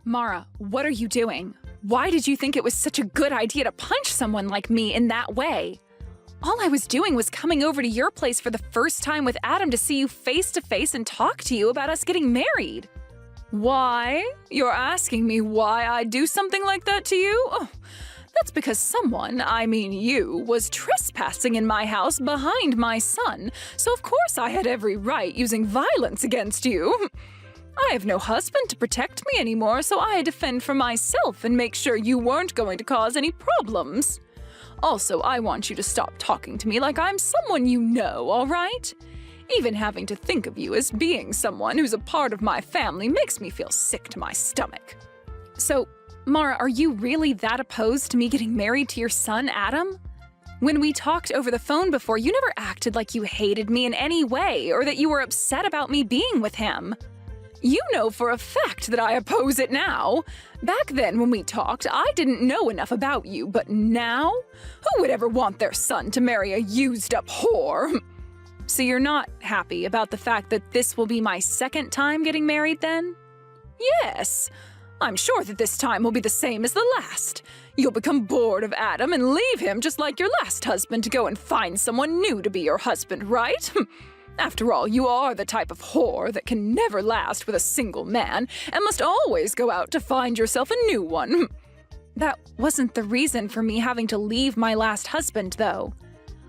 Mara, what are you doing? Why did you think it was such a good idea to punch someone like me in that way? All I was doing was coming over to your place for the first time with Adam to see you face to face and talk to you about us getting married. Why? You're asking me why I'd do something like that to you? Oh, that's because someone, I mean you, was trespassing in my house behind my son, so of course I had every right using violence against you. I have no husband to protect me anymore, so I had to fend for myself and make sure you weren't going to cause any problems. Also, I want you to stop talking to me like I'm someone you know, all right? Even having to think of you as being someone who's a part of my family makes me feel sick to my stomach. So, Mara, are you really that opposed to me getting married to your son, Adam? When we talked over the phone before, you never acted like you hated me in any way or that you were upset about me being with him. You know for a fact that I oppose it now. Back then when we talked, I didn't know enough about you, but now? Who would ever want their son to marry a used-up whore? So you're not happy about the fact that this will be my second time getting married then? Yes. I'm sure that this time will be the same as the last. You'll become bored of Adam and leave him just like your last husband to go and find someone new to be your husband, right? After all, you are the type of whore that can never last with a single man and must always go out to find yourself a new one. That wasn't the reason for me having to leave my last husband, though.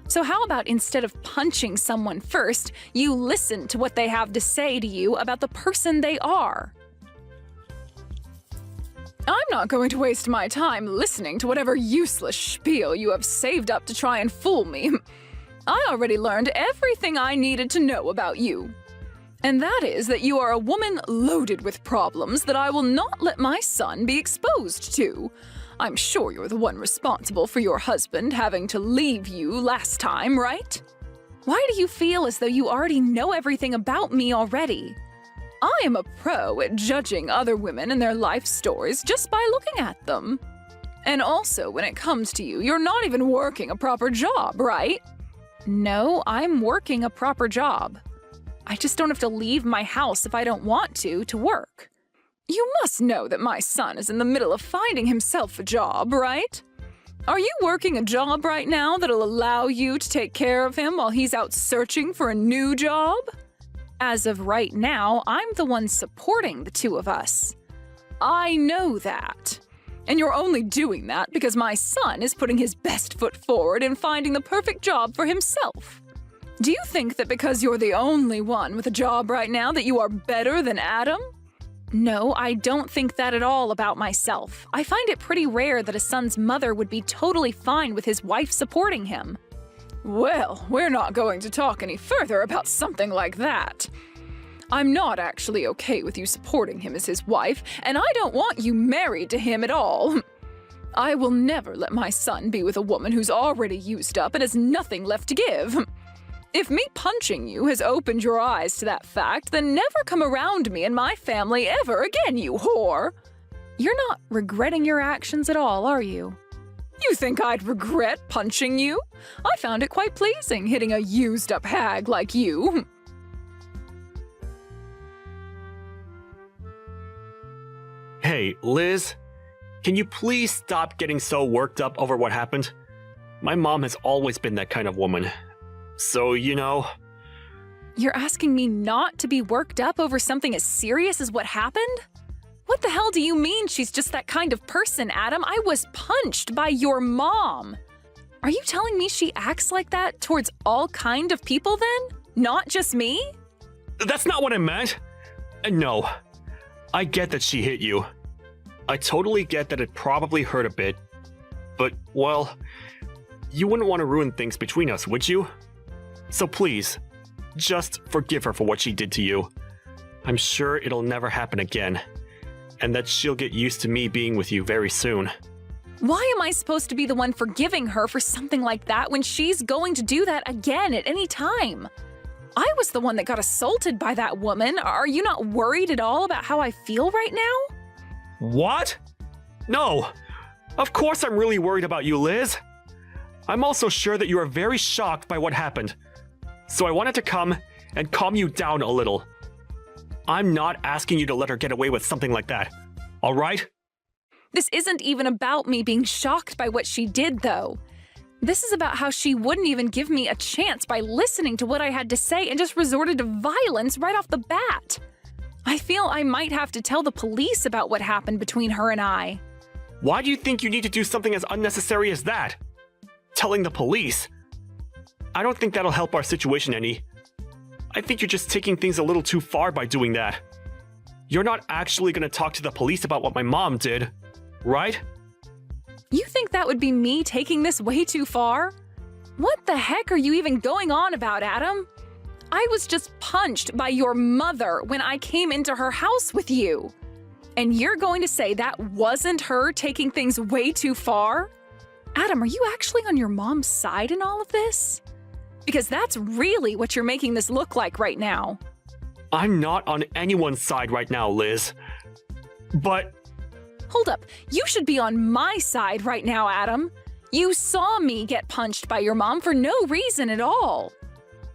So how about instead of punching someone first, you listen to what they have to say to you about the person they are? I'm not going to waste my time listening to whatever useless spiel you have saved up to try and fool me. I already learned everything I needed to know about you. And that is that you are a woman loaded with problems that I will not let my son be exposed to. I'm sure you're the one responsible for your husband having to leave you last time, right? Why do you feel as though you already know everything about me already? I am a pro at judging other women and their life stories just by looking at them. And also, when it comes to you, you're not even working a proper job, right? No, I'm working a proper job. I just don't have to leave my house if I don't want to work. You must know that my son is in the middle of finding himself a job, right? Are you working a job right now that'll allow you to take care of him while he's out searching for a new job? As of right now, I'm the one supporting the two of us. I know that. And you're only doing that because my son is putting his best foot forward in finding the perfect job for himself. Do you think that because you're the only one with a job right now that you are better than Adam? No, I don't think that at all about myself. I find it pretty rare that a son's mother would be totally fine with his wife supporting him. Well, we're not going to talk any further about something like that. I'm not actually okay with you supporting him as his wife, and I don't want you married to him at all. I will never let my son be with a woman who's already used up and has nothing left to give. If me punching you has opened your eyes to that fact, then never come around me and my family ever again, you whore! You're not regretting your actions at all, are you? You think I'd regret punching you? I found it quite pleasing hitting a used-up hag like you. Hey, Liz, can you please stop getting so worked up over what happened? My mom has always been that kind of woman. So, you know... You're asking me not to be worked up over something as serious as what happened? What the hell do you mean she's just that kind of person, Adam? I was punched by your mom. Are you telling me she acts like that towards all kind of people then? Not just me? That's not what I meant. No. I get that she hit you. I totally get that it probably hurt a bit. But, well, you wouldn't want to ruin things between us, would you? So please, just forgive her for what she did to you. I'm sure it'll never happen again. And that she'll get used to me being with you very soon. Why am I supposed to be the one forgiving her for something like that when she's going to do that again at any time? I was the one that got assaulted by that woman. Are you not worried at all about how I feel right now? What? No. Of course I'm really worried about you, Liz. I'm also sure that you are very shocked by what happened. So I wanted to come and calm you down a little. I'm not asking you to let her get away with something like that. all right? This isn't even about me being shocked by what she did, though. This is about how she wouldn't even give me a chance by listening to what I had to say and just resorted to violence right off the bat. I feel I might have to tell the police about what happened between her and I. Why do you think you need to do something as unnecessary as that? Telling the police? I don't think that'll help our situation any. I think you're just taking things a little too far by doing that. You're not actually going to talk to the police about what my mom did, right? You think that would be me taking this way too far? What the heck are you even going on about, Adam? I was just punched by your mother when I came into her house with you. And you're going to say that wasn't her taking things way too far? Adam, are you actually on your mom's side in all of this? Because that's really what you're making this look like right now. I'm not on anyone's side right now, Liz. But... Hold up, you should be on my side right now, Adam. You saw me get punched by your mom for no reason at all.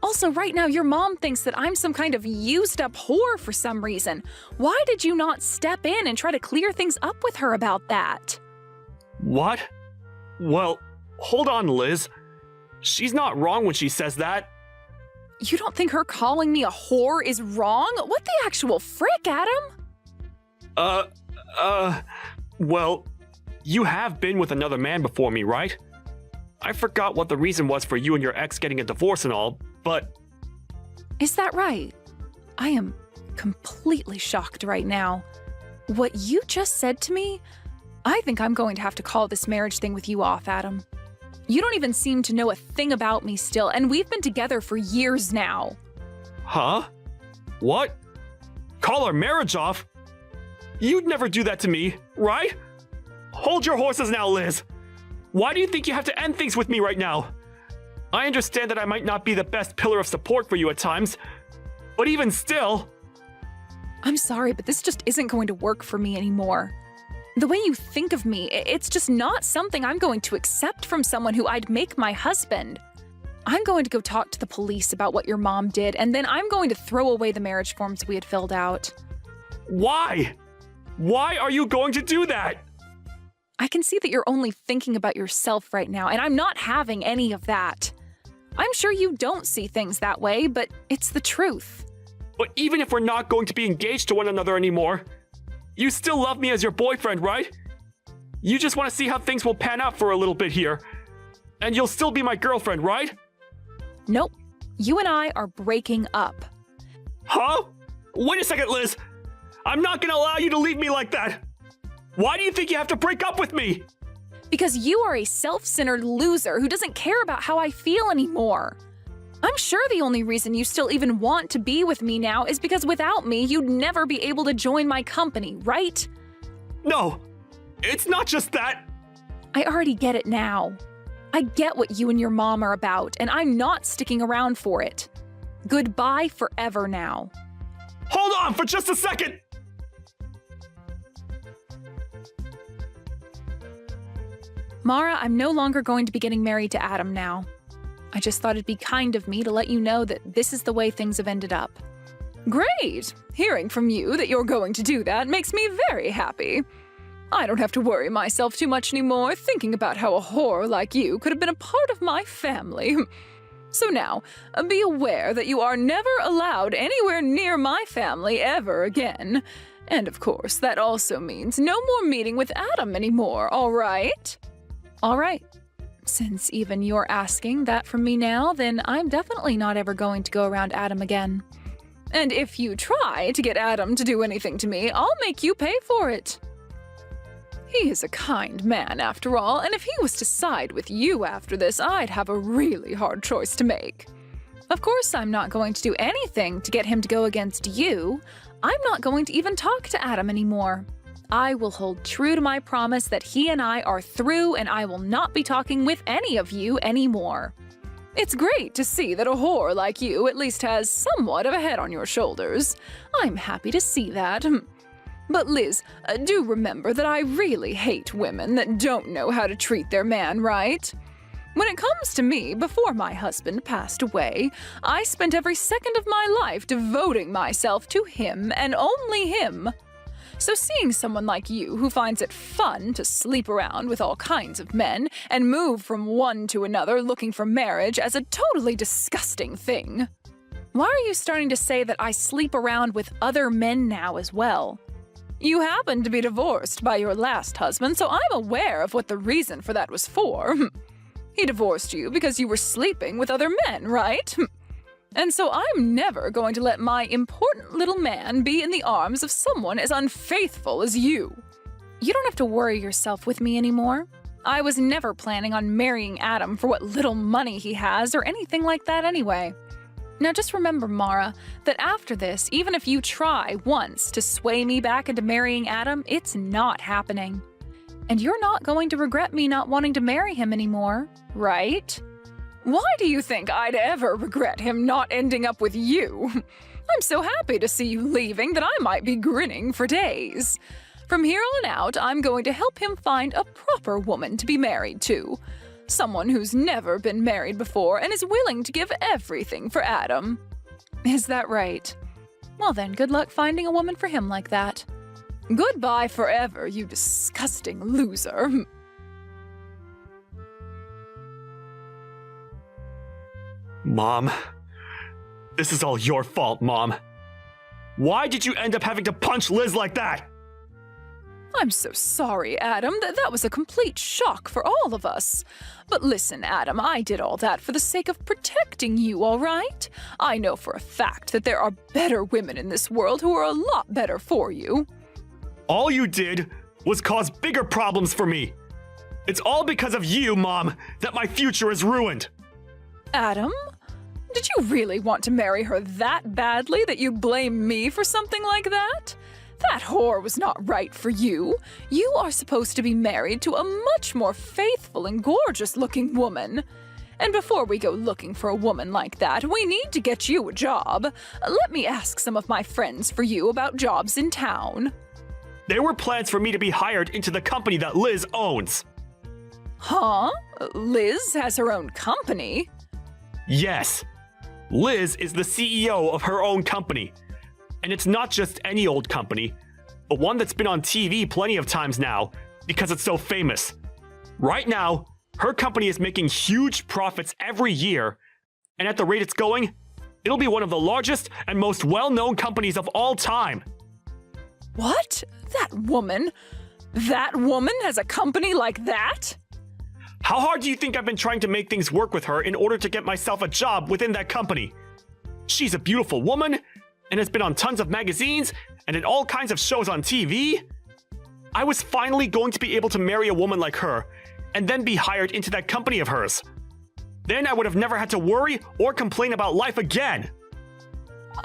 Also, right now, your mom thinks that I'm some kind of used-up whore for some reason. Why did you not step in and try to clear things up with her about that? What? Well, hold on, Liz. She's not wrong when she says that. You don't think her calling me a whore is wrong? What the actual frick, Adam? Well, you have been with another man before me, right? I forgot what the reason was for you and your ex getting a divorce and all, but... Is that right? I am completely shocked right now. What you just said to me? I think I'm going to have to call this marriage thing with you off, Adam. You don't even seem to know a thing about me still, and we've been together for years now. Huh? What? Call our marriage off? You'd never do that to me, right? Hold your horses now, Liz. Why do you think you have to end things with me right now? I understand that I might not be the best pillar of support for you at times, but even still... I'm sorry, but this just isn't going to work for me anymore. The way you think of me, it's just not something I'm going to accept from someone who I'd make my husband. I'm going to go talk to the police about what your mom did, and then I'm going to throw away the marriage forms we had filled out. Why? Why are you going to do that? I can see that you're only thinking about yourself right now, and I'm not having any of that. I'm sure you don't see things that way, but it's the truth. But even if we're not going to be engaged to one another anymore, you still love me as your boyfriend, right? You just want to see how things will pan out for a little bit here. And you'll still be my girlfriend, right? Nope. You and I are breaking up. Huh? Wait a second, Liz. I'm not going to allow you to leave me like that. Why do you think you have to break up with me? Because you are a self-centered loser who doesn't care about how I feel anymore. I'm sure the only reason you still even want to be with me now is because without me, you'd never be able to join my company, right? No, it's not just that. I already get it now. I get what you and your mom are about, and I'm not sticking around for it. Goodbye forever now. Hold on for just a second. Mara, I'm no longer going to be getting married to Adam now. I just thought it'd be kind of me to let you know that this is the way things have ended up. Great! Hearing from you that you're going to do that makes me very happy. I don't have to worry myself too much anymore thinking about how a whore like you could have been a part of my family. So now, be aware that you are never allowed anywhere near my family ever again. And of course, that also means no more meeting with Adam anymore, all right? All right. Since even you're asking that from me now, then I'm definitely not ever going to go around Adam again. And if you try to get Adam to do anything to me, I'll make you pay for it. He is a kind man, after all, and if he was to side with you after this, I'd have a really hard choice to make. Of course, I'm not going to do anything to get him to go against you. I'm not going to even talk to Adam anymore. I will hold true to my promise that he and I are through, and I will not be talking with any of you anymore. It's great to see that a whore like you at least has somewhat of a head on your shoulders. I'm happy to see that. But Liz, do remember that I really hate women that don't know how to treat their man right. When it comes to me, before my husband passed away, I spent every second of my life devoting myself to him and only him. So seeing someone like you who finds it fun to sleep around with all kinds of men and move from one to another looking for marriage as a totally disgusting thing. Why are you starting to say that I sleep around with other men now as well? You happen to be divorced by your last husband, so I'm aware of what the reason for that was for. He divorced you because you were sleeping with other men, right? And so I'm never going to let my important little man be in the arms of someone as unfaithful as you. You don't have to worry yourself with me anymore. I was never planning on marrying Adam for what little money he has or anything like that anyway. Now just remember, Mara, that after this, even if you try once to sway me back into marrying Adam, it's not happening. And you're not going to regret me not wanting to marry him anymore, right? Why do you think I'd ever regret him not ending up with you? I'm so happy to see you leaving that I might be grinning for days. From here on out, I'm going to help him find a proper woman to be married to. Someone who's never been married before and is willing to give everything for Adam. Is that right? Well then, good luck finding a woman for him like that. Goodbye forever, you disgusting loser. Mom, this is all your fault, Mom. Why did you end up having to punch Liz like that? I'm so sorry, Adam. That was a complete shock for all of us. But listen, Adam, I did all that for the sake of protecting you, all right? I know for a fact that there are better women in this world who are a lot better for you. All you did was cause bigger problems for me. It's all because of you, Mom, that my future is ruined. Adam? Did you really want to marry her that badly that you blame me for something like that? That whore was not right for you. You are supposed to be married to a much more faithful and gorgeous-looking woman. And before we go looking for a woman like that, we need to get you a job. Let me ask some of my friends for you about jobs in town. There were plans for me to be hired into the company that Liz owns. Huh? Liz has her own company? Yes. Liz is the CEO of her own company. And it's not just any old company, but one that's been on TV plenty of times now because it's so famous. Right now, her company is making huge profits every year, and at the rate it's going, it'll be one of the largest and most well-known companies of all time. What? That woman? That woman has a company like that? How hard do you think I've been trying to make things work with her in order to get myself a job within that company? She's a beautiful woman, and has been on tons of magazines and in all kinds of shows on TV. I was finally going to be able to marry a woman like her and then be hired into that company of hers. Then I would have never had to worry or complain about life again.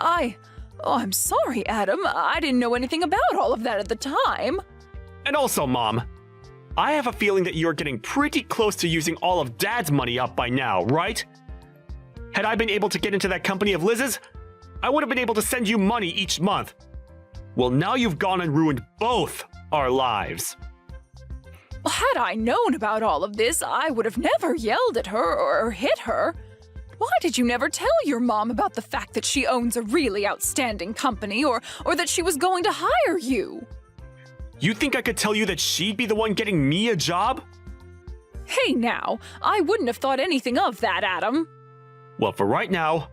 I'm sorry, Adam. I didn't know anything about all of that at the time. And also, Mom, I have a feeling that you're getting pretty close to using all of Dad's money up by now, right? Had I been able to get into that company of Liz's, I would have been able to send you money each month. Well, now you've gone and ruined both our lives. Had I known about all of this, I would have never yelled at her or hit her. Why did you never tell your mom about the fact that she owns a really outstanding company or that she was going to hire you? You think I could tell you that she'd be the one getting me a job? Hey now, I wouldn't have thought anything of that, Adam. Well, for right now,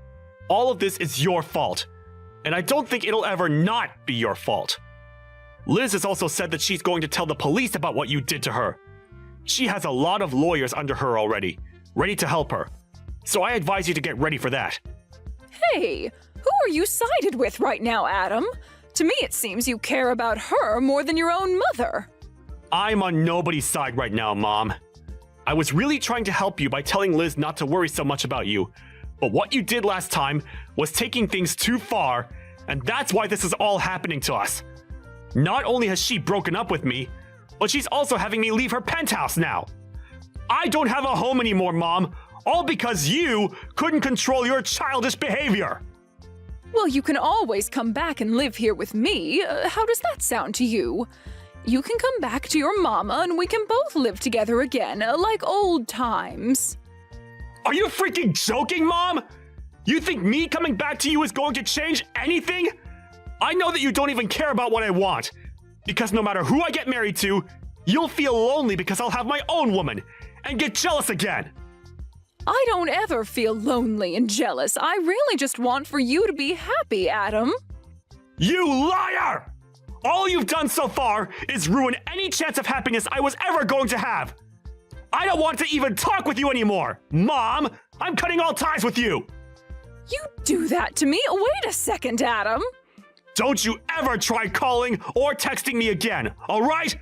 all of this is your fault, and I don't think it'll ever not be your fault. Liz has also said that she's going to tell the police about what you did to her. She has a lot of lawyers under her already, ready to help her. So I advise you to get ready for that. Hey, who are you sided with right now, Adam? To me, it seems you care about her more than your own mother. I'm on nobody's side right now, Mom. I was really trying to help you by telling Liz not to worry so much about you. But what you did last time was taking things too far, and that's why this is all happening to us. Not only has she broken up with me, but she's also having me leave her penthouse now. I don't have a home anymore, Mom, all because you couldn't control your childish behavior. Well, you can always come back and live here with me. How does that sound to you? You can come back to your mama and we can both live together again, like old times. Are you freaking joking, Mom? You think me coming back to you is going to change anything? I know that you don't even care about what I want. Because no matter who I get married to, you'll feel lonely because I'll have my own woman and get jealous again. I don't ever feel lonely and jealous. I really just want for you to be happy, Adam. You liar! All you've done so far is ruin any chance of happiness I was ever going to have. I don't want to even talk with you anymore. Mom, I'm cutting all ties with you. You do that to me? Wait a second, Adam. Don't you ever try calling or texting me again, all right?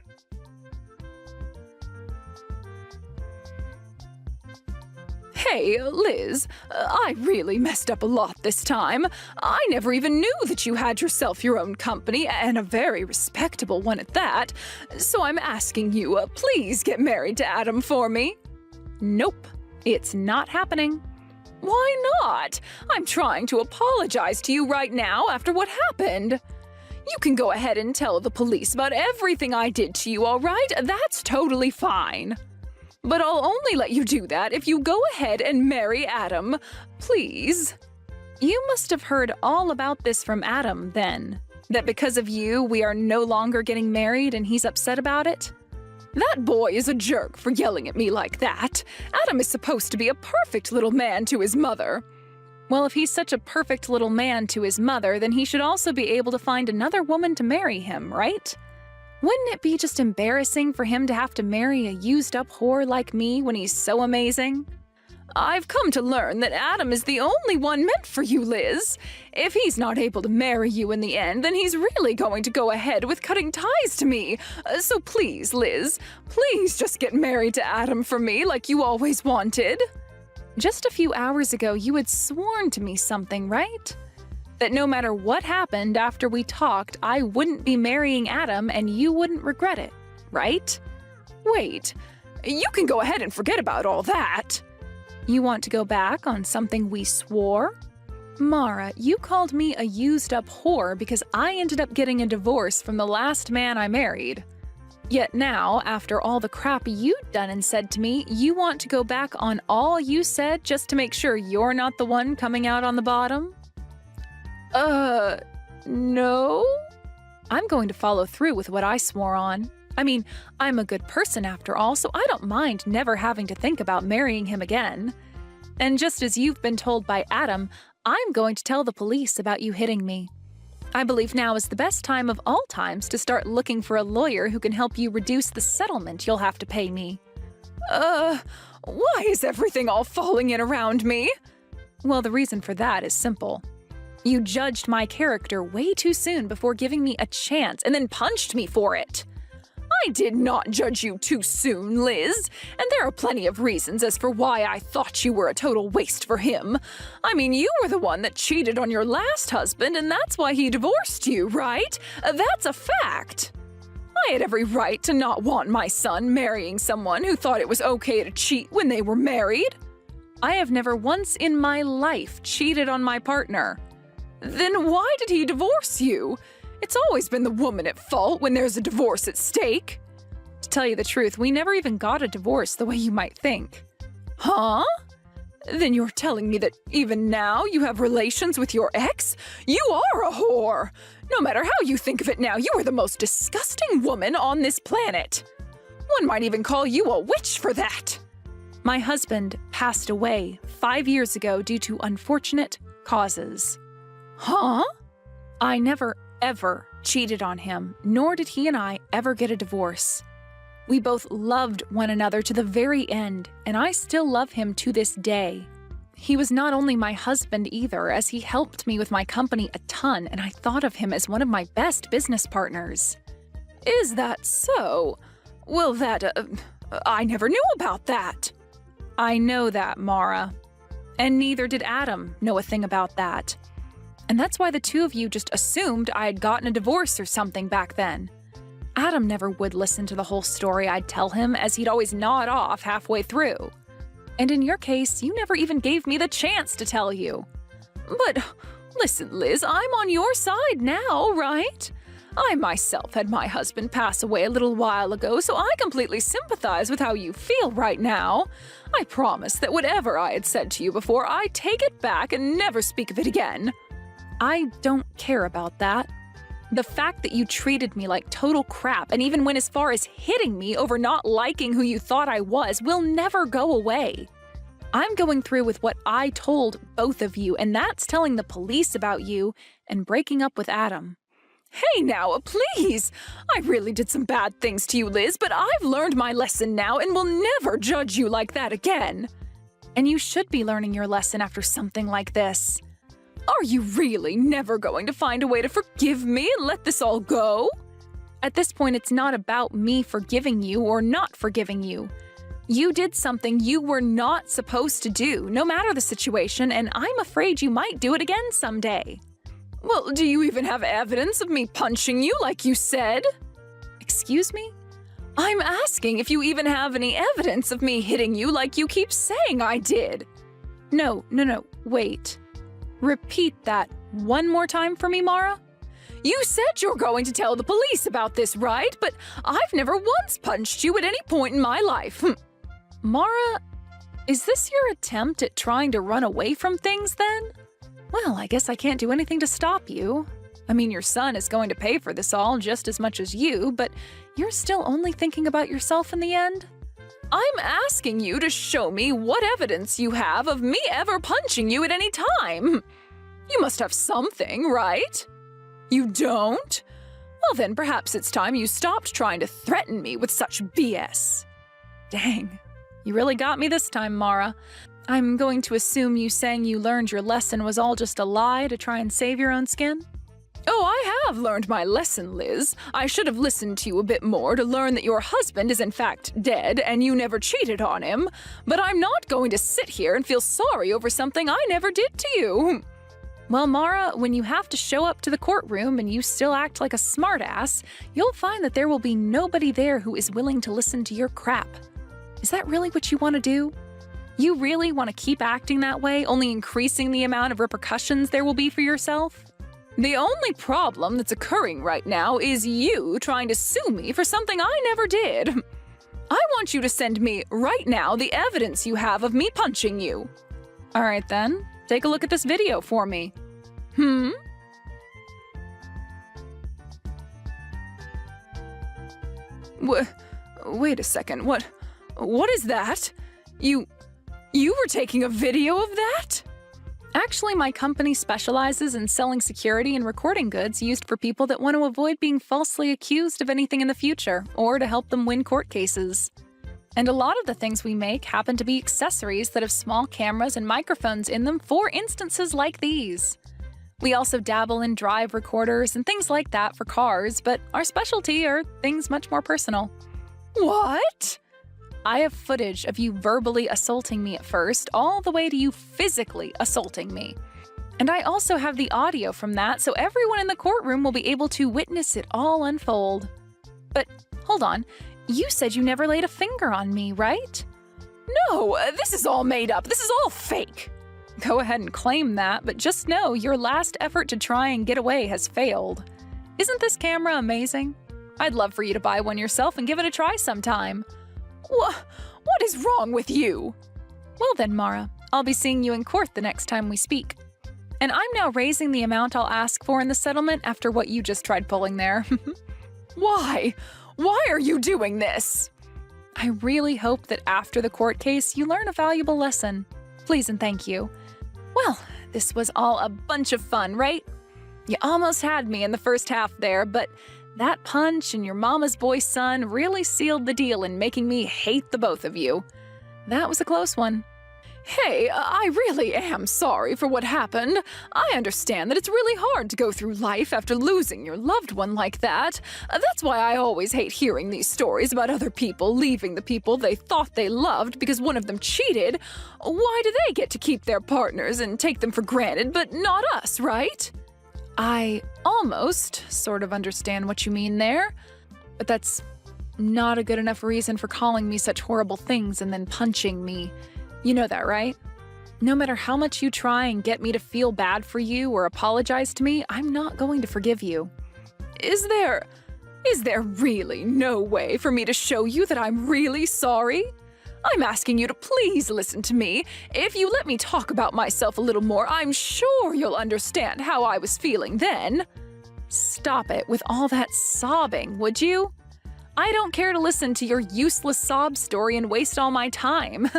Hey, Liz, I really messed up a lot this time. I never even knew that you had yourself your own company, and a very respectable one at that. So I'm asking you, please get married to Adam for me. Nope, it's not happening. Why not? I'm trying to apologize to you right now after what happened. You can go ahead and tell the police about everything I did to you, all right? That's totally fine. But I'll only let you do that if you go ahead and marry Adam. Please. You must have heard all about this from Adam, then. That because of you, we are no longer getting married and he's upset about it? That boy is a jerk for yelling at me like that. Adam is supposed to be a perfect little man to his mother. Well, if he's such a perfect little man to his mother, then he should also be able to find another woman to marry him, right? Wouldn't it be just embarrassing for him to have to marry a used-up whore like me when he's so amazing? I've come to learn that Adam is the only one meant for you, Liz. If he's not able to marry you in the end, then he's really going to go ahead with cutting ties to me. So please, Liz, please just get married to Adam for me like you always wanted. Just a few hours ago, you had sworn to me something, right? That no matter what happened after we talked, I wouldn't be marrying Adam and you wouldn't regret it, right? Wait, you can go ahead and forget about all that. You want to go back on something we swore? Mara, you called me a used-up whore because I ended up getting a divorce from the last man I married. Yet now, after all the crap you'd done and said to me, you want to go back on all you said just to make sure you're not the one coming out on the bottom? No? I'm going to follow through with what I swore on. I mean, I'm a good person after all, so I don't mind never having to think about marrying him again. And just as you've been told by Adam, I'm going to tell the police about you hitting me. I believe now is the best time of all times to start looking for a lawyer who can help you reduce the settlement you'll have to pay me. Why is everything all falling in around me? Well, the reason for that is simple. You judged my character way too soon before giving me a chance and then punched me for it. I did not judge you too soon, Liz, and there are plenty of reasons as for why I thought you were a total waste for him. I mean, you were the one that cheated on your last husband, and that's why he divorced you, right? That's a fact. I had every right to not want my son marrying someone who thought it was okay to cheat when they were married. I have never once in my life cheated on my partner. Then why did he divorce you? It's always been the woman at fault when there's a divorce at stake. To tell you the truth, we never even got a divorce the way you might think. Huh? Then you're telling me that even now you have relations with your ex? You are a whore! No matter how you think of it now, you are the most disgusting woman on this planet. One might even call you a witch for that. My husband passed away 5 years ago due to unfortunate causes. Huh? I never ever cheated on him, nor did he and I ever get a divorce. We both loved one another to the very end, and I still love him to this day. He was not only my husband either, as he helped me with my company a ton, and I thought of him as one of my best business partners. Is that so? Well, I never knew about that. I know that, Mara. And neither did Adam know a thing about that. And that's why the two of you just assumed I had gotten a divorce or something back then. Adam never would listen to the whole story I'd tell him, as he'd always nod off halfway through. And in your case, you never even gave me the chance to tell you. But listen, Liz, I'm on your side now, right? I myself had my husband pass away a little while ago, so I completely sympathize with how you feel right now. I promise that whatever I had said to you before, I take it back and never speak of it again. I don't care about that. The fact that you treated me like total crap and even went as far as hitting me over not liking who you thought I was will never go away. I'm going through with what I told both of you, and that's telling the police about you and breaking up with Adam. Hey now, please! I really did some bad things to you, Liz, but I've learned my lesson now and will never judge you like that again. And you should be learning your lesson after something like this. Are you really never going to find a way to forgive me and let this all go? At this point, it's not about me forgiving you or not forgiving you. You did something you were not supposed to do, no matter the situation, and I'm afraid you might do it again someday. Well, do you even have evidence of me punching you like you said? Excuse me? I'm asking if you even have any evidence of me hitting you like you keep saying I did. No, wait. Repeat that one more time for me, Mara. You said you're going to tell the police about this, right? But I've never once punched you at any point in my life. Mara, is this your attempt at trying to run away from things then? Well, I guess I can't do anything to stop you. I mean, your son is going to pay for this all just as much as you, but you're still only thinking about yourself in the end? I'm asking you to show me what evidence you have of me ever punching you at any time. You must have something, right? You don't? Well, then perhaps it's time you stopped trying to threaten me with such BS. Dang, you really got me this time, Mara. I'm going to assume you saying you learned your lesson was all just a lie to try and save your own skin? Oh, I have learned my lesson, Liz. I should have listened to you a bit more to learn that your husband is in fact dead and you never cheated on him. But I'm not going to sit here and feel sorry over something I never did to you. Well, Mara, when you have to show up to the courtroom and you still act like a smartass, you'll find that there will be nobody there who is willing to listen to your crap. Is that really what you want to do? You really want to keep acting that way, only increasing the amount of repercussions there will be for yourself? The only problem that's occurring right now is you trying to sue me for something I never did. I want you to send me right now the evidence you have of me punching you. All right then, take a look at this video for me. Wait a second, what is that? You were taking a video of that? Actually, my company specializes in selling security and recording goods used for people that want to avoid being falsely accused of anything in the future, or to help them win court cases. And a lot of the things we make happen to be accessories that have small cameras and microphones in them for instances like these. We also dabble in drive recorders and things like that for cars, but our specialty are things much more personal. What? I have footage of you verbally assaulting me at first, all the way to you physically assaulting me. And I also have the audio from that, so everyone in the courtroom will be able to witness it all unfold. But hold on, you said you never laid a finger on me, right? No, this is all made up. This is all fake. Go ahead and claim that, but just know your last effort to try and get away has failed. Isn't this camera amazing? I'd love for you to buy one yourself and give it a try sometime. What is wrong with you? Well then, Mara, I'll be seeing you in court the next time we speak. And I'm now raising the amount I'll ask for in the settlement after what you just tried pulling there. Why? Why are you doing this? I really hope that after the court case, you learn a valuable lesson. Please and thank you. Well, this was all a bunch of fun, right? You almost had me in the first half there, but that punch and your mama's boy son really sealed the deal in making me hate the both of you. That was a close one. Hey, I really am sorry for what happened. I understand that it's really hard to go through life after losing your loved one like that. That's why I always hate hearing these stories about other people leaving the people they thought they loved because one of them cheated. Why do they get to keep their partners and take them for granted, but not us, right? I almost sort of understand what you mean there, but that's not a good enough reason for calling me such horrible things and then punching me. You know that, right? No matter how much you try and get me to feel bad for you or apologize to me, I'm not going to forgive you. Is there really no way for me to show you that I'm really sorry? I'm asking you to please listen to me. If you let me talk about myself a little more, I'm sure you'll understand how I was feeling then. Stop it with all that sobbing, would you? I don't care to listen to your useless sob story and waste all my time.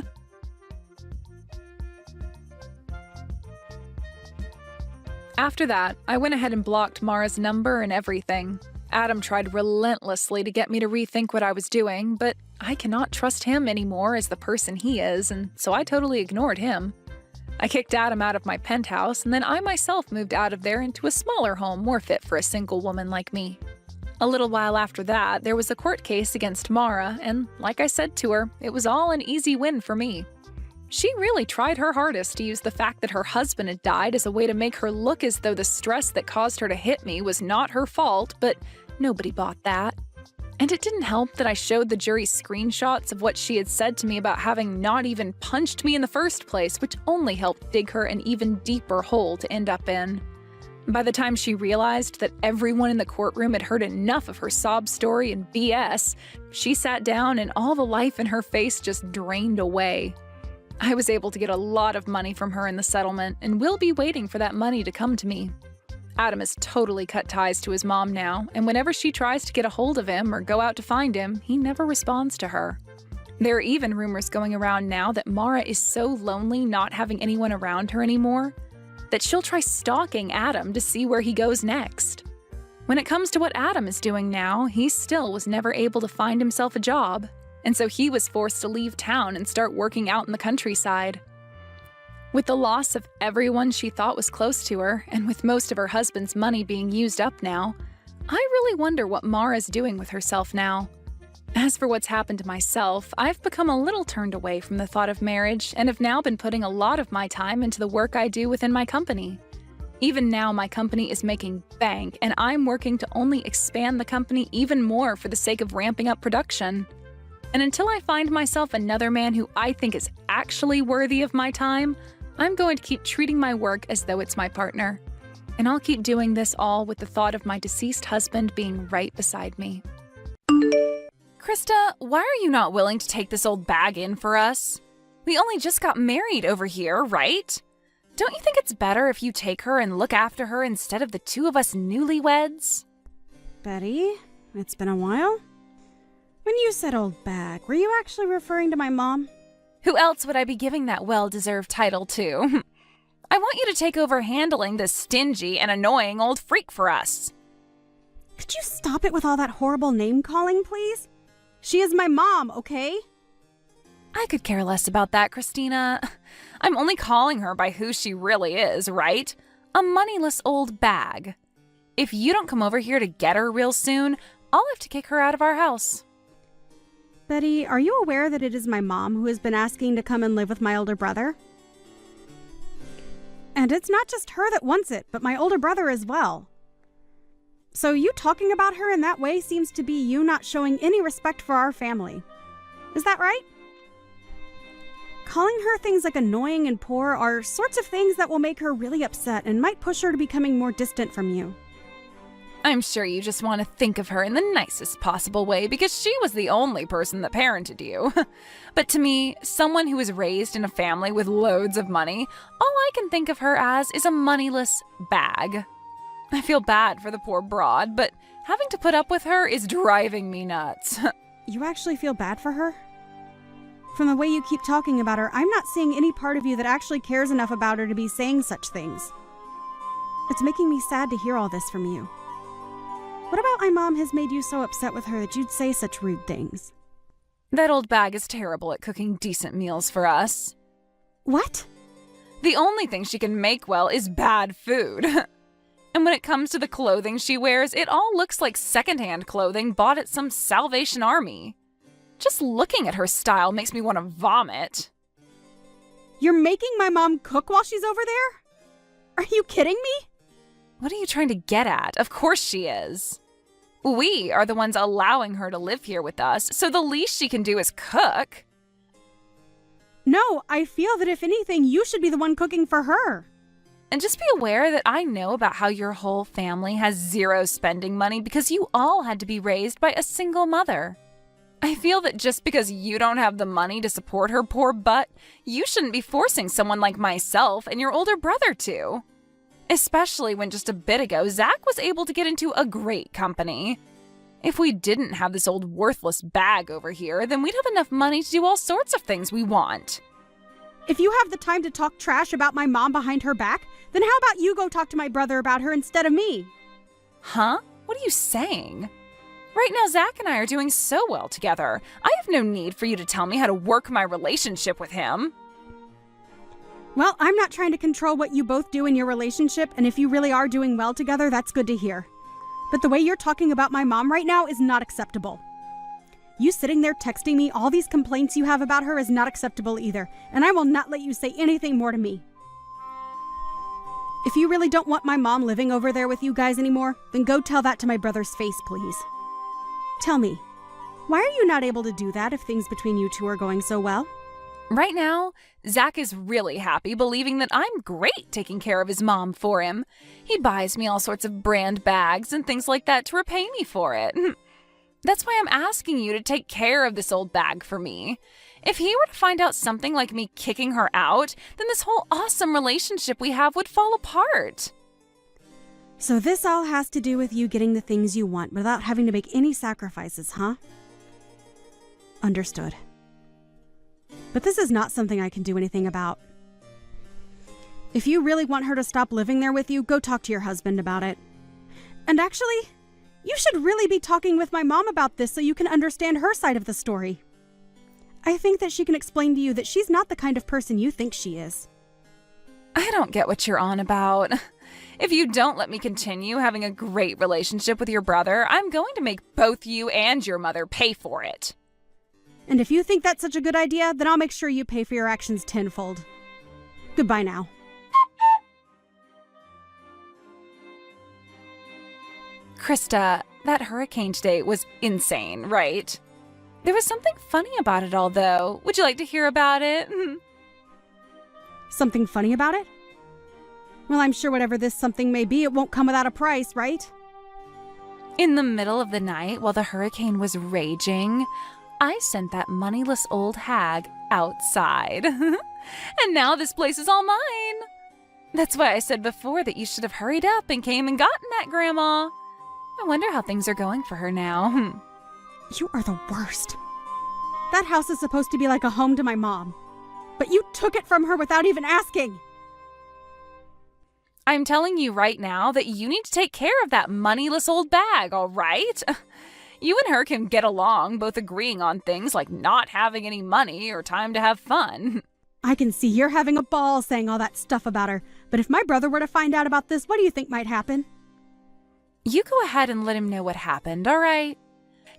After that, I went ahead and blocked Mara's number and everything. Adam tried relentlessly to get me to rethink what I was doing, but I cannot trust him anymore as the person he is, and so I totally ignored him. I kicked Adam out of my penthouse, and then I myself moved out of there into a smaller home more fit for a single woman like me. A little while after that, there was a court case against Mara, and like I said to her, it was all an easy win for me. She really tried her hardest to use the fact that her husband had died as a way to make her look as though the stress that caused her to hit me was not her fault, but nobody bought that. And it didn't help that I showed the jury screenshots of what she had said to me about having not even punched me in the first place, which only helped dig her an even deeper hole to end up in. By the time she realized that everyone in the courtroom had heard enough of her sob story and BS, she sat down and all the life in her face just drained away. I was able to get a lot of money from her in the settlement, and will be waiting for that money to come to me. Adam has totally cut ties to his mom now, and whenever she tries to get a hold of him or go out to find him, he never responds to her. There are even rumors going around now that Mara is so lonely not having anyone around her anymore that she'll try stalking Adam to see where he goes next. When it comes to what Adam is doing now, he still was never able to find himself a job, and so he was forced to leave town and start working out in the countryside. With the loss of everyone she thought was close to her, and with most of her husband's money being used up now, I really wonder what Mara's doing with herself now. As for what's happened to myself, I've become a little turned away from the thought of marriage and have now been putting a lot of my time into the work I do within my company. Even now, my company is making bank, and I'm working to only expand the company even more for the sake of ramping up production. And until I find myself another man who I think is actually worthy of my time, I'm going to keep treating my work as though it's my partner. And I'll keep doing this all with the thought of my deceased husband being right beside me. Krista, why are you not willing to take this old bag in for us? We only just got married over here, right? Don't you think it's better if you take her and look after her instead of the two of us newlyweds? Betty, it's been a while. When you said old bag, were you actually referring to my mom? Who else would I be giving that well-deserved title to? I want you to take over handling this stingy and annoying old freak for us. Could you stop it with all that horrible name-calling, please? She is my mom, okay? I could care less about that, Christina. I'm only calling her by who she really is, right? A moneyless old bag. If you don't come over here to get her real soon, I'll have to kick her out of our house. Betty, are you aware that it is my mom who has been asking to come and live with my older brother? And it's not just her that wants it, but my older brother as well. So you talking about her in that way seems to be you not showing any respect for our family. Is that right? Calling her things like annoying and poor are sorts of things that will make her really upset and might push her to becoming more distant from you. I'm sure you just want to think of her in the nicest possible way because she was the only person that parented you. But to me, someone who was raised in a family with loads of money, all I can think of her as is a moneyless bag. I feel bad for the poor broad, but having to put up with her is driving me nuts. You actually feel bad for her? From the way you keep talking about her, I'm not seeing any part of you that actually cares enough about her to be saying such things. It's making me sad to hear all this from you. What about my mom has made you so upset with her that you'd say such rude things? That old bag is terrible at cooking decent meals for us. What? The only thing she can make well is bad food. And when it comes to the clothing she wears, it all looks like secondhand clothing bought at some Salvation Army. Just looking at her style makes me want to vomit. You're making my mom cook while she's over there? Are you kidding me? What are you trying to get at? Of course she is. We are the ones allowing her to live here with us, so the least she can do is cook. No, I feel that if anything, you should be the one cooking for her. And just be aware that I know about how your whole family has zero spending money because you all had to be raised by a single mother. I feel that just because you don't have the money to support her poor butt, you shouldn't be forcing someone like myself and your older brother to. Especially when just a bit ago, Zach was able to get into a great company. If we didn't have this old worthless bag over here, then we'd have enough money to do all sorts of things we want. If you have the time to talk trash about my mom behind her back, then how about you go talk to my brother about her instead of me? Huh? What are you saying? Right now, Zach and I are doing so well together. I have no need for you to tell me how to work my relationship with him. Well, I'm not trying to control what you both do in your relationship, and if you really are doing well together, that's good to hear. But the way you're talking about my mom right now is not acceptable. You sitting there texting me all these complaints you have about her is not acceptable either, and I will not let you say anything more to me. If you really don't want my mom living over there with you guys anymore, then go tell that to my brother's face, please. Tell me, why are you not able to do that if things between you two are going so well? Right now, Zach is really happy, believing that I'm great taking care of his mom for him. He buys me all sorts of brand bags and things like that to repay me for it. That's why I'm asking you to take care of this old bag for me. If he were to find out something like me kicking her out, then this whole awesome relationship we have would fall apart. So this all has to do with you getting the things you want without having to make any sacrifices, huh? Understood. But this is not something I can do anything about. If you really want her to stop living there with you, go talk to your husband about it. And actually, you should really be talking with my mom about this so you can understand her side of the story. I think that she can explain to you that she's not the kind of person you think she is. I don't get what you're on about. If you don't let me continue having a great relationship with your brother, I'm going to make both you and your mother pay for it. And if you think that's such a good idea, then I'll make sure you pay for your actions tenfold. Goodbye now. Krista, that hurricane today was insane, right? There was something funny about it all, though. Would you like to hear about it? Something funny about it? Well, I'm sure whatever this something may be, it won't come without a price, right? In the middle of the night, while the hurricane was raging, I sent that moneyless old hag outside. And now this place is all mine. That's why I said before that you should have hurried up and came and gotten that grandma. I wonder how things are going for her now. You are the worst. That house is supposed to be like a home to my mom. But you took it from her without even asking. I'm telling you right now that you need to take care of that moneyless old bag, all right? You and her can get along, both agreeing on things like not having any money or time to have fun. I can see you're having a ball saying all that stuff about her, but if my brother were to find out about this, what do you think might happen? You go ahead and let him know what happened, all right?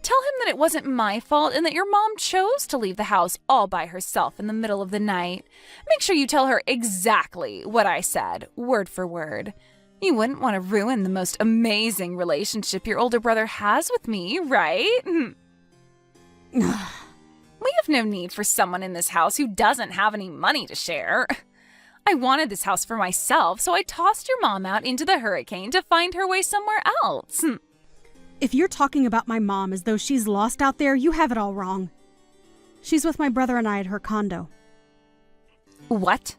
Tell him that it wasn't my fault and that your mom chose to leave the house all by herself in the middle of the night. Make sure you tell her exactly what I said, word for word. You wouldn't want to ruin the most amazing relationship your older brother has with me, right? We have no need for someone in this house who doesn't have any money to share. I wanted this house for myself, so I tossed your mom out into the hurricane to find her way somewhere else. If you're talking about my mom as though she's lost out there, you have it all wrong. She's with my brother and I at her condo. What?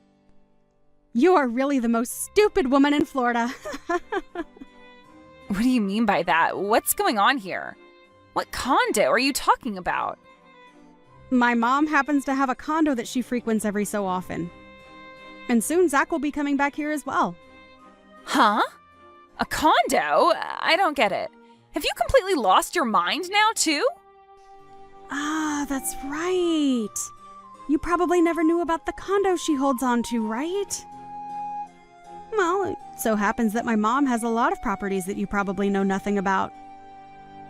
You are really the most stupid woman in Florida. What do you mean by that? What's going on here? What condo are you talking about? My mom happens to have a condo that she frequents every so often. And soon Zach will be coming back here as well. Huh? A condo? I don't get it. Have you completely lost your mind now, too? Ah, that's right. You probably never knew about the condo she holds on to, right? Well, it so happens that my mom has a lot of properties that you probably know nothing about.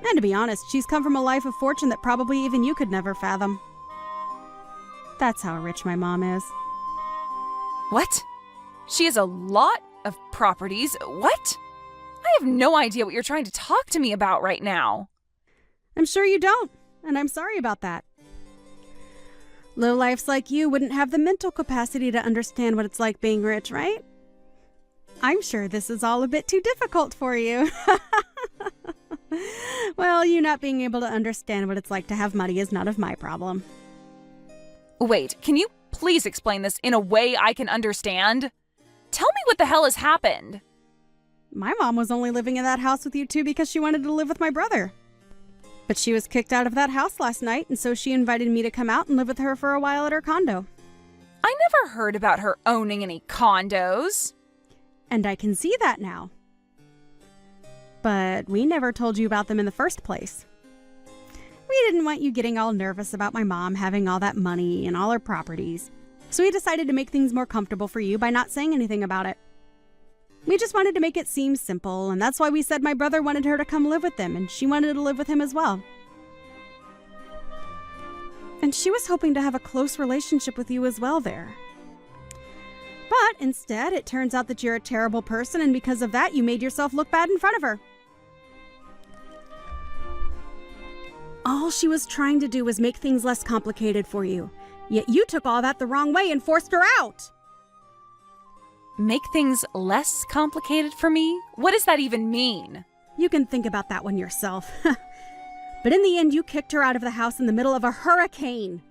And to be honest, she's come from a life of fortune that probably even you could never fathom. That's how rich my mom is. What? She has a lot of properties? What? I have no idea what you're trying to talk to me about right now. I'm sure you don't, and I'm sorry about that. Lowlifes like you wouldn't have the mental capacity to understand what it's like being rich, right? I'm sure this is all a bit too difficult for you. Well, you not being able to understand what it's like to have money is none of my problem. Wait, can you please explain this in a way I can understand? Tell me what the hell has happened. My mom was only living in that house with you two because she wanted to live with my brother. But she was kicked out of that house last night, and so she invited me to come out and live with her for a while at her condo. I never heard about her owning any condos. And I can see that now. But we never told you about them in the first place. We didn't want you getting all nervous about my mom having all that money and all her properties. So we decided to make things more comfortable for you by not saying anything about it. We just wanted to make it seem simple, and that's why we said my brother wanted her to come live with them, and she wanted to live with him as well. And she was hoping to have a close relationship with you as well there. But instead, it turns out that you're a terrible person, and because of that, you made yourself look bad in front of her. All she was trying to do was make things less complicated for you. Yet you took all that the wrong way and forced her out. Make things less complicated for me? What does that even mean? You can think about that one yourself. But in the end, you kicked her out of the house in the middle of a hurricane.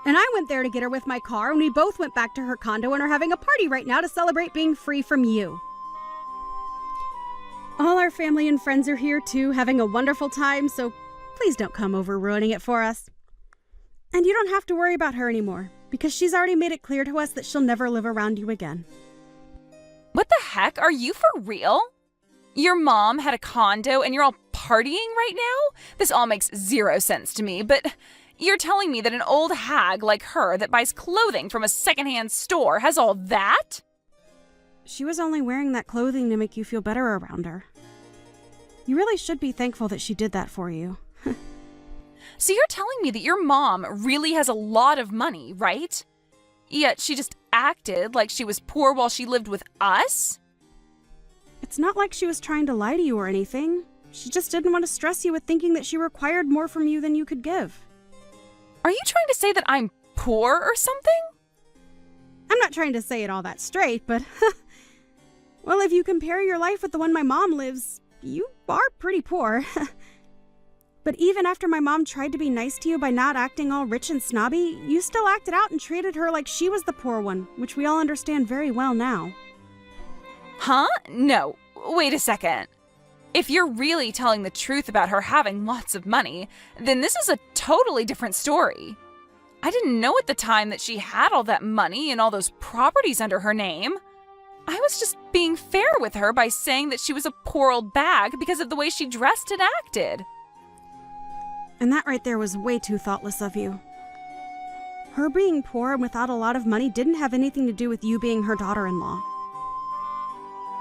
And I went there to get her with my car, and we both went back to her condo and are having a party right now to celebrate being free from you. All our family and friends are here too, having a wonderful time, so please don't come over ruining it for us. And you don't have to worry about her anymore, because she's already made it clear to us that she'll never live around you again. What the heck? Are you for real? Your mom had a condo and you're all partying right now? This all makes zero sense to me, but you're telling me that an old hag like her that buys clothing from a secondhand store has all that? She was only wearing that clothing to make you feel better around her. You really should be thankful that she did that for you. So you're telling me that your mom really has a lot of money, right? Yet she just acted like she was poor while she lived with us? It's not like she was trying to lie to you or anything. She just didn't want to stress you with thinking that she required more from you than you could give. Are you trying to say that I'm poor or something? I'm not trying to say it all that straight, but well, if you compare your life with the one my mom lives, you are pretty poor. But even after my mom tried to be nice to you by not acting all rich and snobby, you still acted out and treated her like she was the poor one, which we all understand very well now. Huh? No. Wait a second. If you're really telling the truth about her having lots of money, then this is a totally different story. I didn't know at the time that she had all that money and all those properties under her name. I was just being fair with her by saying that she was a poor old bag because of the way she dressed and acted. And that right there was way too thoughtless of you. Her being poor and without a lot of money didn't have anything to do with you being her daughter-in-law.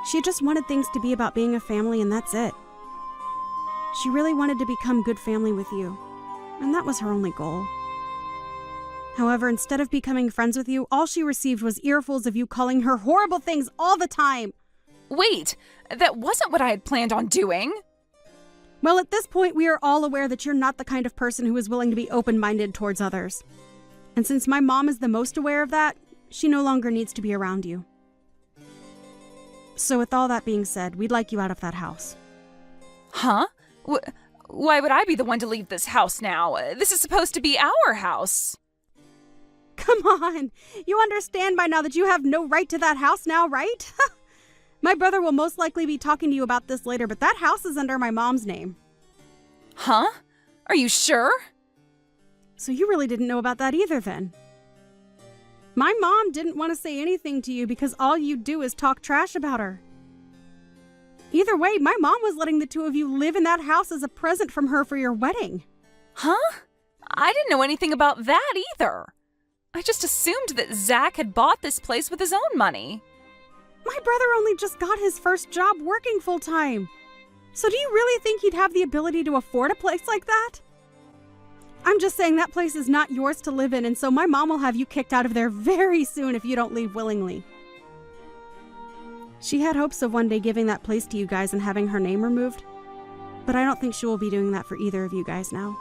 She just wanted things to be about being a family, and that's it. She really wanted to become good family with you, and that was her only goal. However, instead of becoming friends with you, all she received was earfuls of you calling her horrible things all the time. Wait, that wasn't what I had planned on doing. Well, at this point, we are all aware that you're not the kind of person who is willing to be open-minded towards others. And since my mom is the most aware of that, she no longer needs to be around you. So with all that being said, we'd like you out of that house. Huh? Why would I be the one to leave this house now? This is supposed to be our house. Come on! You understand by now that you have no right to that house now, right? My brother will most likely be talking to you about this later, but that house is under my mom's name. Huh? Are you sure? So you really didn't know about that either then. My mom didn't want to say anything to you because all you do is talk trash about her. Either way, my mom was letting the two of you live in that house as a present from her for your wedding. Huh? I didn't know anything about that either. I just assumed that Zach had bought this place with his own money. My brother only just got his first job working full-time. So do you really think he'd have the ability to afford a place like that? I'm just saying that place is not yours to live in, and so my mom will have you kicked out of there very soon if you don't leave willingly. She had hopes of one day giving that place to you guys and having her name removed, but I don't think she will be doing that for either of you guys now.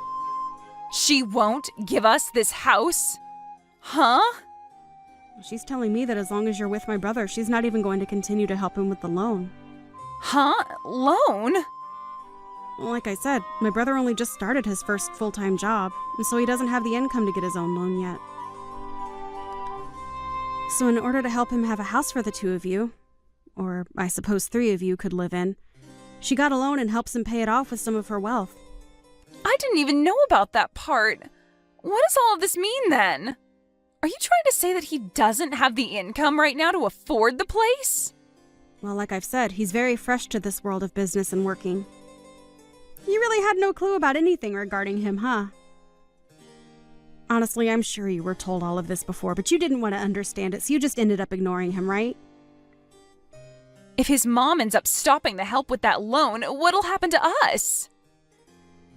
She won't give us this house? Huh? She's telling me that as long as you're with my brother, she's not even going to continue to help him with the loan. Huh? Loan? Well, like I said, my brother only just started his first full-time job, and so he doesn't have the income to get his own loan yet. So in order to help him have a house for the two of you, or I suppose 3 of you, could live in. She got a loan and helps him pay it off with some of her wealth. I didn't even know about that part. What does all of this mean then? Are you trying to say that he doesn't have the income right now to afford the place? Well, like I've said, he's very fresh to this world of business and working. You really had no clue about anything regarding him, huh? Honestly, I'm sure you were told all of this before, but you didn't want to understand it, so you just ended up ignoring him, right? If his mom ends up stopping the help with that loan, what'll happen to us?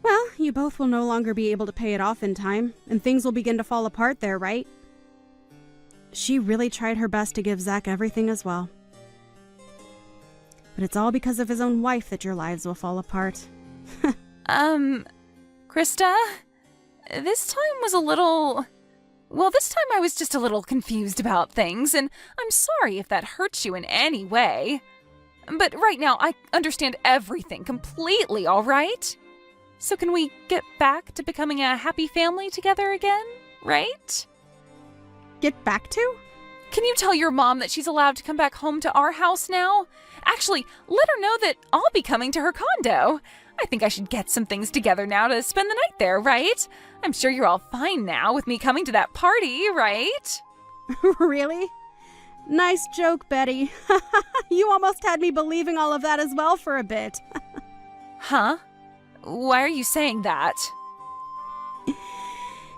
Well, you both will no longer be able to pay it off in time, and things will begin to fall apart there, right? She really tried her best to give Zach everything as well. But it's all because of his own wife that your lives will fall apart. Krista? This time was a little... Well, this time I was just a little confused about things, and I'm sorry if that hurts you in any way. But right now, I understand everything completely, all right? So can we get back to becoming a happy family together again, right? Get back to? Can you tell your mom that she's allowed to come back home to our house now? Actually, let her know that I'll be coming to her condo. I think I should get some things together now to spend the night there, right? I'm sure you're all fine now with me coming to that party, right? Really? Nice joke, Betty. You almost had me believing all of that as well for a bit. Huh? Why are you saying that?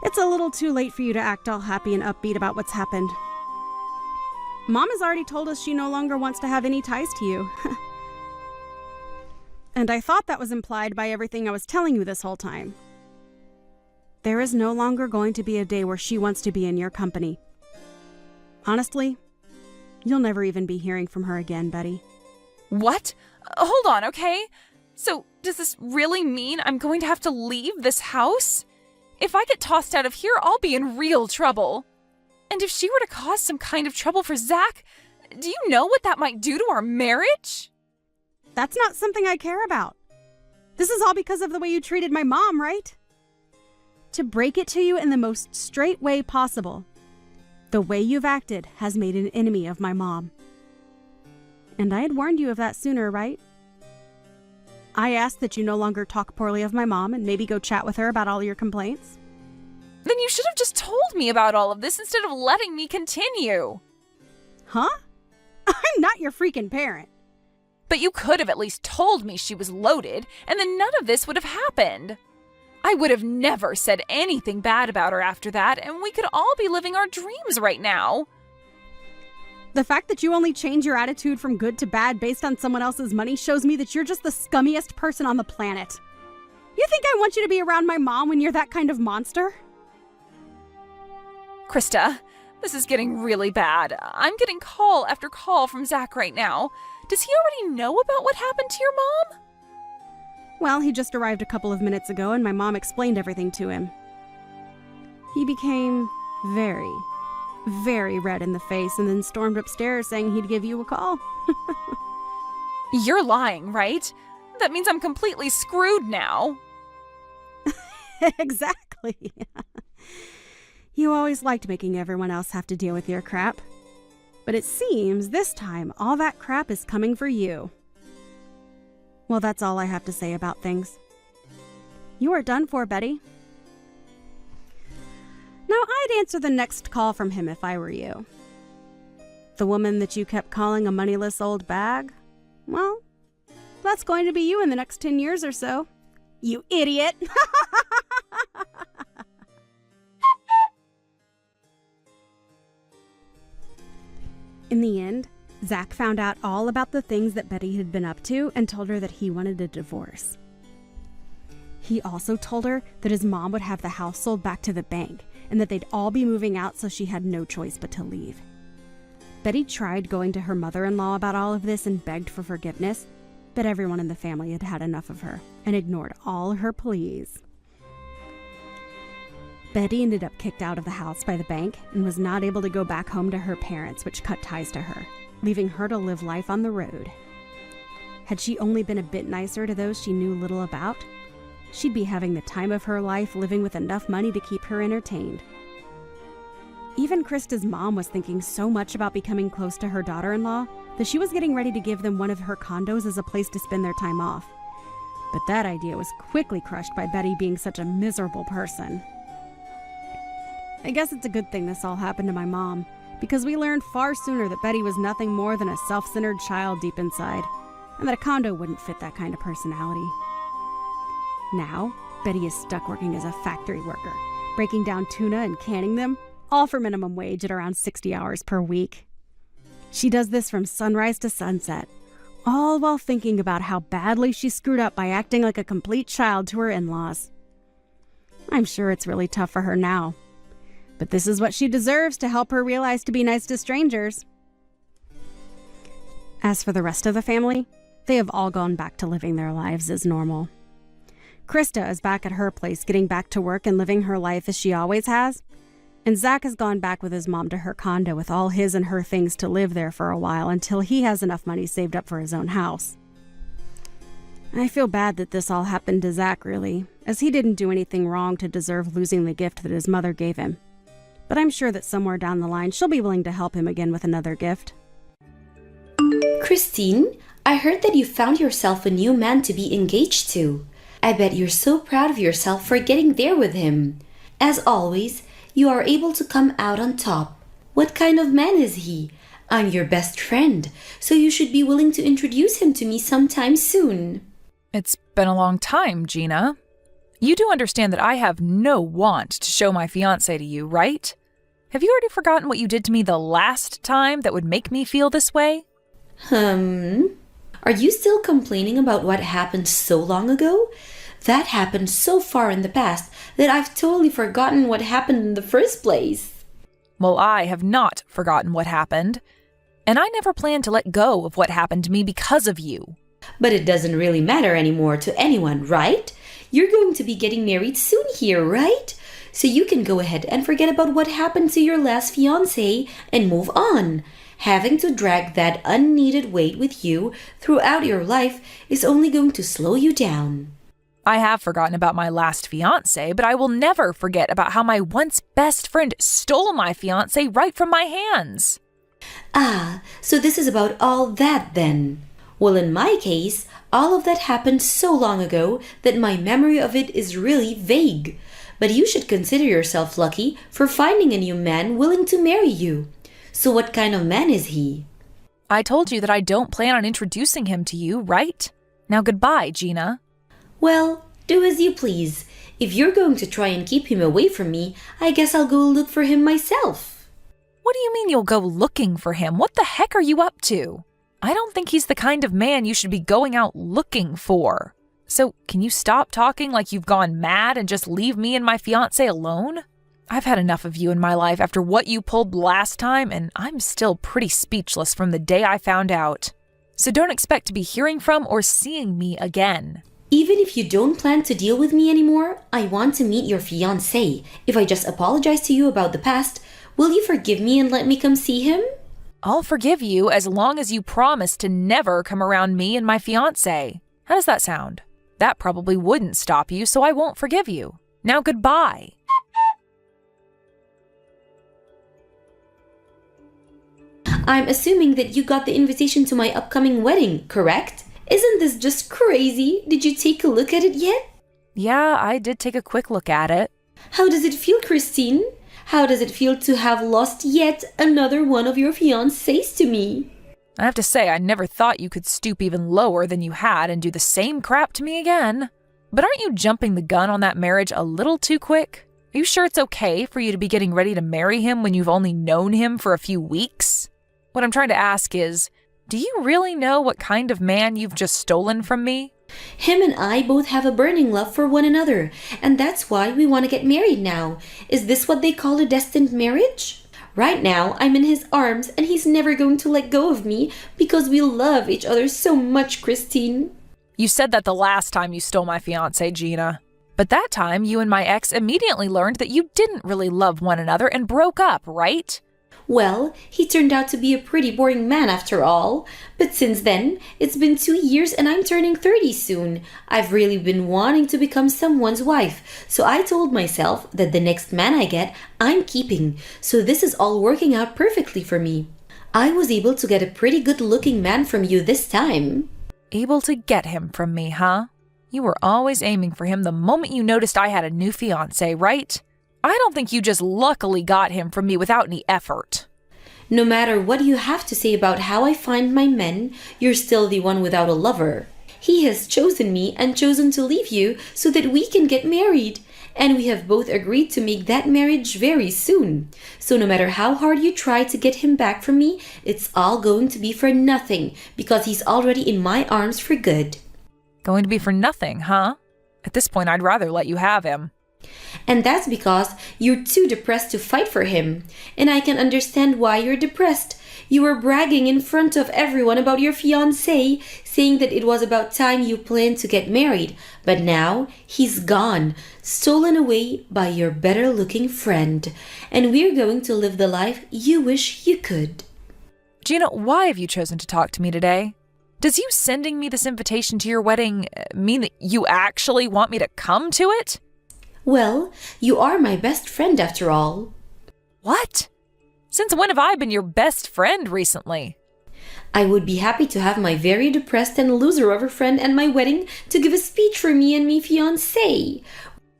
It's a little too late for you to act all happy and upbeat about what's happened. Mom has already told us she no longer wants to have any ties to you. And I thought that was implied by everything I was telling you this whole time. There is no longer going to be a day where she wants to be in your company. Honestly, you'll never even be hearing from her again, Betty. What? Hold on, okay? So, does this really mean I'm going to have to leave this house? If I get tossed out of here, I'll be in real trouble. And if she were to cause some kind of trouble for Zach, do you know what that might do to our marriage? That's not something I care about. This is all because of the way you treated my mom, right? To break it to you in the most straight way possible, the way you've acted has made an enemy of my mom. And I had warned you of that sooner, right? I asked that you no longer talk poorly of my mom and maybe go chat with her about all your complaints. Then you should have just told me about all of this instead of letting me continue. Huh? I'm not your freaking parent. But you could have at least told me she was loaded, and then none of this would have happened. I would have never said anything bad about her after that, and we could all be living our dreams right now. The fact that you only change your attitude from good to bad based on someone else's money shows me that you're just the scummiest person on the planet. You think I want you to be around my mom when you're that kind of monster? Krista, this is getting really bad. I'm getting call after call from Zach right now. Does he already know about what happened to your mom? Well, he just arrived a couple of minutes ago and my mom explained everything to him. He became very, very red in the face and then stormed upstairs saying he'd give you a call. You're lying, right? That means I'm completely screwed now. Exactly. You always liked making everyone else have to deal with your crap. But it seems this time all that crap is coming for you. Well, that's all I have to say about things. You are done for, Betty. Now, I'd answer the next call from him if I were you. The woman that you kept calling a moneyless old bag? Well, that's going to be you in the next 10 years or so. You idiot! In the end, Zach found out all about the things that Betty had been up to and told her that he wanted a divorce. He also told her that his mom would have the house sold back to the bank and that they'd all be moving out, so she had no choice but to leave. Betty tried going to her mother-in-law about all of this and begged for forgiveness, but everyone in the family had had enough of her and ignored all her pleas. Betty ended up kicked out of the house by the bank and was not able to go back home to her parents, which cut ties to her, leaving her to live life on the road. Had she only been a bit nicer to those she knew little about, she'd be having the time of her life living with enough money to keep her entertained. Even Krista's mom was thinking so much about becoming close to her daughter-in-law that she was getting ready to give them one of her condos as a place to spend their time off. But that idea was quickly crushed by Betty being such a miserable person. I guess it's a good thing this all happened to my mom, because we learned far sooner that Betty was nothing more than a self-centered child deep inside, and that a condo wouldn't fit that kind of personality. Now, Betty is stuck working as a factory worker, breaking down tuna and canning them, all for minimum wage at around 60 hours per week. She does this from sunrise to sunset, all while thinking about how badly she screwed up by acting like a complete child to her in-laws. I'm sure it's really tough for her now, but this is what she deserves to help her realize to be nice to strangers. As for the rest of the family, they have all gone back to living their lives as normal. Krista is back at her place getting back to work and living her life as she always has, and Zach has gone back with his mom to her condo with all his and her things to live there for a while until he has enough money saved up for his own house. I feel bad that this all happened to Zach, really, as he didn't do anything wrong to deserve losing the gift that his mother gave him. But I'm sure that somewhere down the line she'll be willing to help him again with another gift. Christine, I heard that you found yourself a new man to be engaged to. I bet you're so proud of yourself for getting there with him. As always, you are able to come out on top. What kind of man is he? I'm your best friend, so you should be willing to introduce him to me sometime soon. It's been a long time, Gina. You do understand that I have no want to show my fiancé to you, right? Have you already forgotten what you did to me the last time that would make me feel this way? Are you still complaining about what happened so long ago? That happened so far in the past that I've totally forgotten what happened in the first place. Well, I have not forgotten what happened, and I never planned to let go of what happened to me because of you. But it doesn't really matter anymore to anyone, right? You're going to be getting married soon here, right? So you can go ahead and forget about what happened to your last fiancé and move on. Having to drag that unneeded weight with you throughout your life is only going to slow you down. I have forgotten about my last fiancé, but I will never forget about how my once best friend stole my fiancé right from my hands. Ah, so this is about all that then. Well, in my case, all of that happened so long ago that my memory of it is really vague. But you should consider yourself lucky for finding a new man willing to marry you. So what kind of man is he? I told you that I don't plan on introducing him to you, right? Now goodbye, Gina. Well, do as you please. If you're going to try and keep him away from me, I guess I'll go look for him myself. What do you mean you'll go looking for him? What the heck are you up to? I don't think he's the kind of man you should be going out looking for. So can you stop talking like you've gone mad and just leave me and my fiancé alone? I've had enough of you in my life after what you pulled last time, and I'm still pretty speechless from the day I found out. So don't expect to be hearing from or seeing me again. Even if you don't plan to deal with me anymore, I want to meet your fiancé. If I just apologize to you about the past, will you forgive me and let me come see him? I'll forgive you as long as you promise to never come around me and my fiancé. How does that sound? That probably wouldn't stop you, so I won't forgive you. Now goodbye. I'm assuming that you got the invitation to my upcoming wedding, correct? Isn't this just crazy? Did you take a look at it yet? Yeah, I did take a quick look at it. How does it feel, Christine? How does it feel to have lost yet another one of your fiancés to me? I have to say, I never thought you could stoop even lower than you had and do the same crap to me again. But aren't you jumping the gun on that marriage a little too quick? Are you sure it's okay for you to be getting ready to marry him when you've only known him for a few weeks? What I'm trying to ask is, do you really know what kind of man you've just stolen from me? Him and I both have a burning love for one another, and that's why we want to get married now. Is this what they call a destined marriage? Right now, I'm in his arms, and he's never going to let go of me because we love each other so much, Christine. You said that the last time you stole my fiancé, Gina. But that time, you and my ex immediately learned that you didn't really love one another and broke up, right? Well, he turned out to be a pretty boring man after all. But since then, it's been 2 years and I'm turning 30 soon. I've really been wanting to become someone's wife. So I told myself that the next man I get, I'm keeping. So this is all working out perfectly for me. I was able to get a pretty good-looking man from you this time. Able to get him from me, huh? You were always aiming for him the moment you noticed I had a new fiancé, right? I don't think you just luckily got him from me without any effort. No matter what you have to say about how I find my men, you're still the one without a lover. He has chosen me and chosen to leave you so that we can get married. And we have both agreed to make that marriage very soon. So no matter how hard you try to get him back from me, it's all going to be for nothing because he's already in my arms for good. Going to be for nothing, huh? At this point, I'd rather let you have him. And that's because you're too depressed to fight for him. And I can understand why you're depressed. You were bragging in front of everyone about your fiancé, saying that it was about time you planned to get married. But now he's gone, stolen away by your better-looking friend. And we're going to live the life you wish you could. Gina, why have you chosen to talk to me today? Does you sending me this invitation to your wedding mean that you actually want me to come to it? Well, you are my best friend after all. What? Since when have I been your best friend recently? I would be happy to have my very depressed and loser of a friend at my wedding to give a speech for me and me fiancé.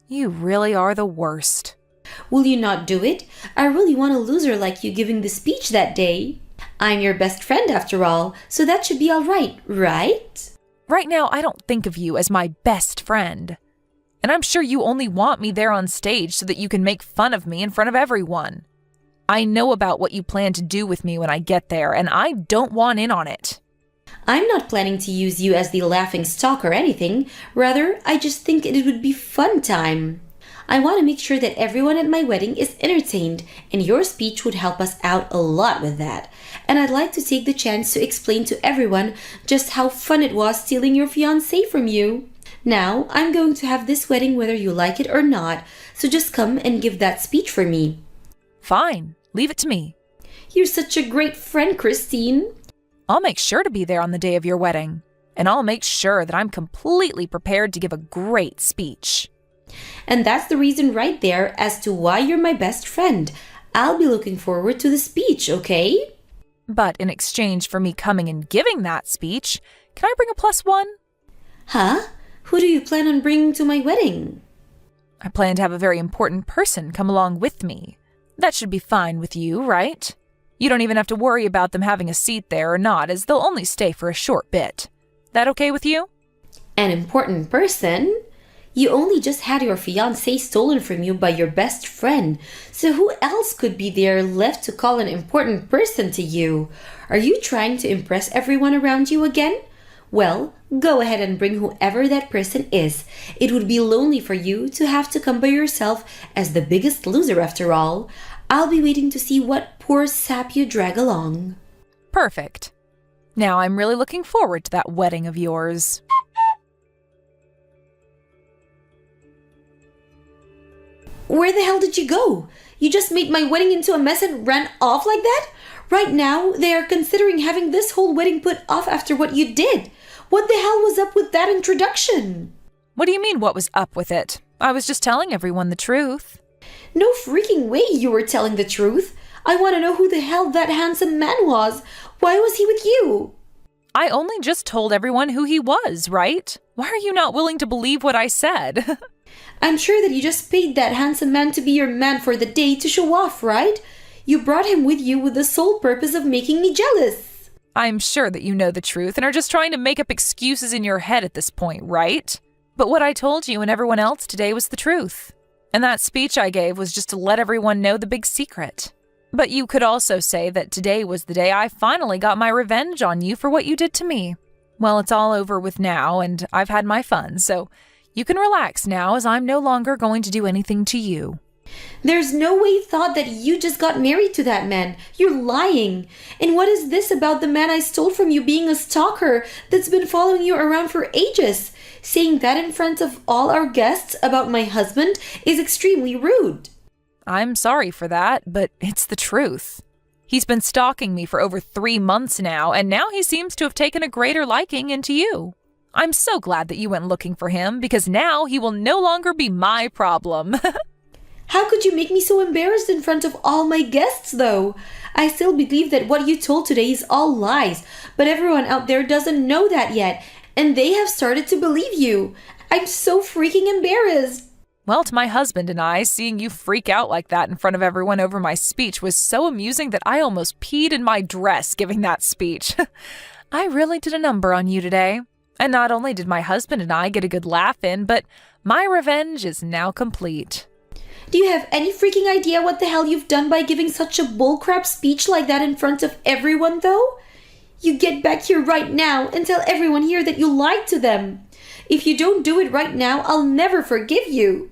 You really are the worst. Will you not do it? I really want a loser like you giving the speech that day. I'm your best friend after all, so that should be all right, right? Right now, I don't think of you as my best friend. And I'm sure you only want me there on stage so that you can make fun of me in front of everyone. I know about what you plan to do with me when I get there, and I don't want in on it. I'm not planning to use you as the laughing stock or anything. Rather, I just think it would be fun time. I want to make sure that everyone at my wedding is entertained, and your speech would help us out a lot with that. And I'd like to take the chance to explain to everyone just how fun it was stealing your fiancé from you. Now, I'm going to have this wedding whether you like it or not, so just come and give that speech for me. Fine, leave it to me. You're such a great friend, Christine. I'll make sure to be there on the day of your wedding, and I'll make sure that I'm completely prepared to give a great speech. And that's the reason right there as to why you're my best friend. I'll be looking forward to the speech, okay? But in exchange for me coming and giving that speech, can I bring a +1? Huh? Who do you plan on bringing to my wedding? I plan to have a very important person come along with me. That should be fine with you, right? You don't even have to worry about them having a seat there or not, as they'll only stay for a short bit. That okay with you? An important person? You only just had your fiancé stolen from you by your best friend, so who else could be there left to call an important person to you? Are you trying to impress everyone around you again? Well, go ahead and bring whoever that person is. It would be lonely for you to have to come by yourself as the biggest loser after all. I'll be waiting to see what poor sap you drag along. Perfect. Now I'm really looking forward to that wedding of yours. Where the hell did you go? You just made my wedding into a mess and ran off like that? Right now, they are considering having this whole wedding put off after what you did. What the hell was up with that introduction? What do you mean, what was up with it? I was just telling everyone the truth. No freaking way you were telling the truth. I want to know who the hell that handsome man was. Why was he with you? I only just told everyone who he was, right? Why are you not willing to believe what I said? I'm sure that you just paid that handsome man to be your man for the day to show off, right? You brought him with you with the sole purpose of making me jealous. I'm sure that you know the truth and are just trying to make up excuses in your head at this point, right? But what I told you and everyone else today was the truth. And that speech I gave was just to let everyone know the big secret. But you could also say that today was the day I finally got my revenge on you for what you did to me. Well, it's all over with now, and I've had my fun, so you can relax now as I'm no longer going to do anything to you. There's no way you thought that you just got married to that man. You're lying. And what is this about the man I stole from you being a stalker that's been following you around for ages? Saying that in front of all our guests about my husband is extremely rude. I'm sorry for that, but it's the truth. He's been stalking me for over 3 months now, and now he seems to have taken a greater liking into you. I'm so glad that you went looking for him, because now he will no longer be my problem. How could you make me so embarrassed in front of all my guests, though? I still believe that what you told today is all lies, but everyone out there doesn't know that yet, and they have started to believe you. I'm so freaking embarrassed. Well, to my husband and I, seeing you freak out like that in front of everyone over my speech was so amusing that I almost peed in my dress giving that speech. I really did a number on you today. And not only did my husband and I get a good laugh in, but my revenge is now complete. Do you have any freaking idea what the hell you've done by giving such a bullcrap speech like that in front of everyone, though? You get back here right now and tell everyone here that you lied to them. If you don't do it right now, I'll never forgive you.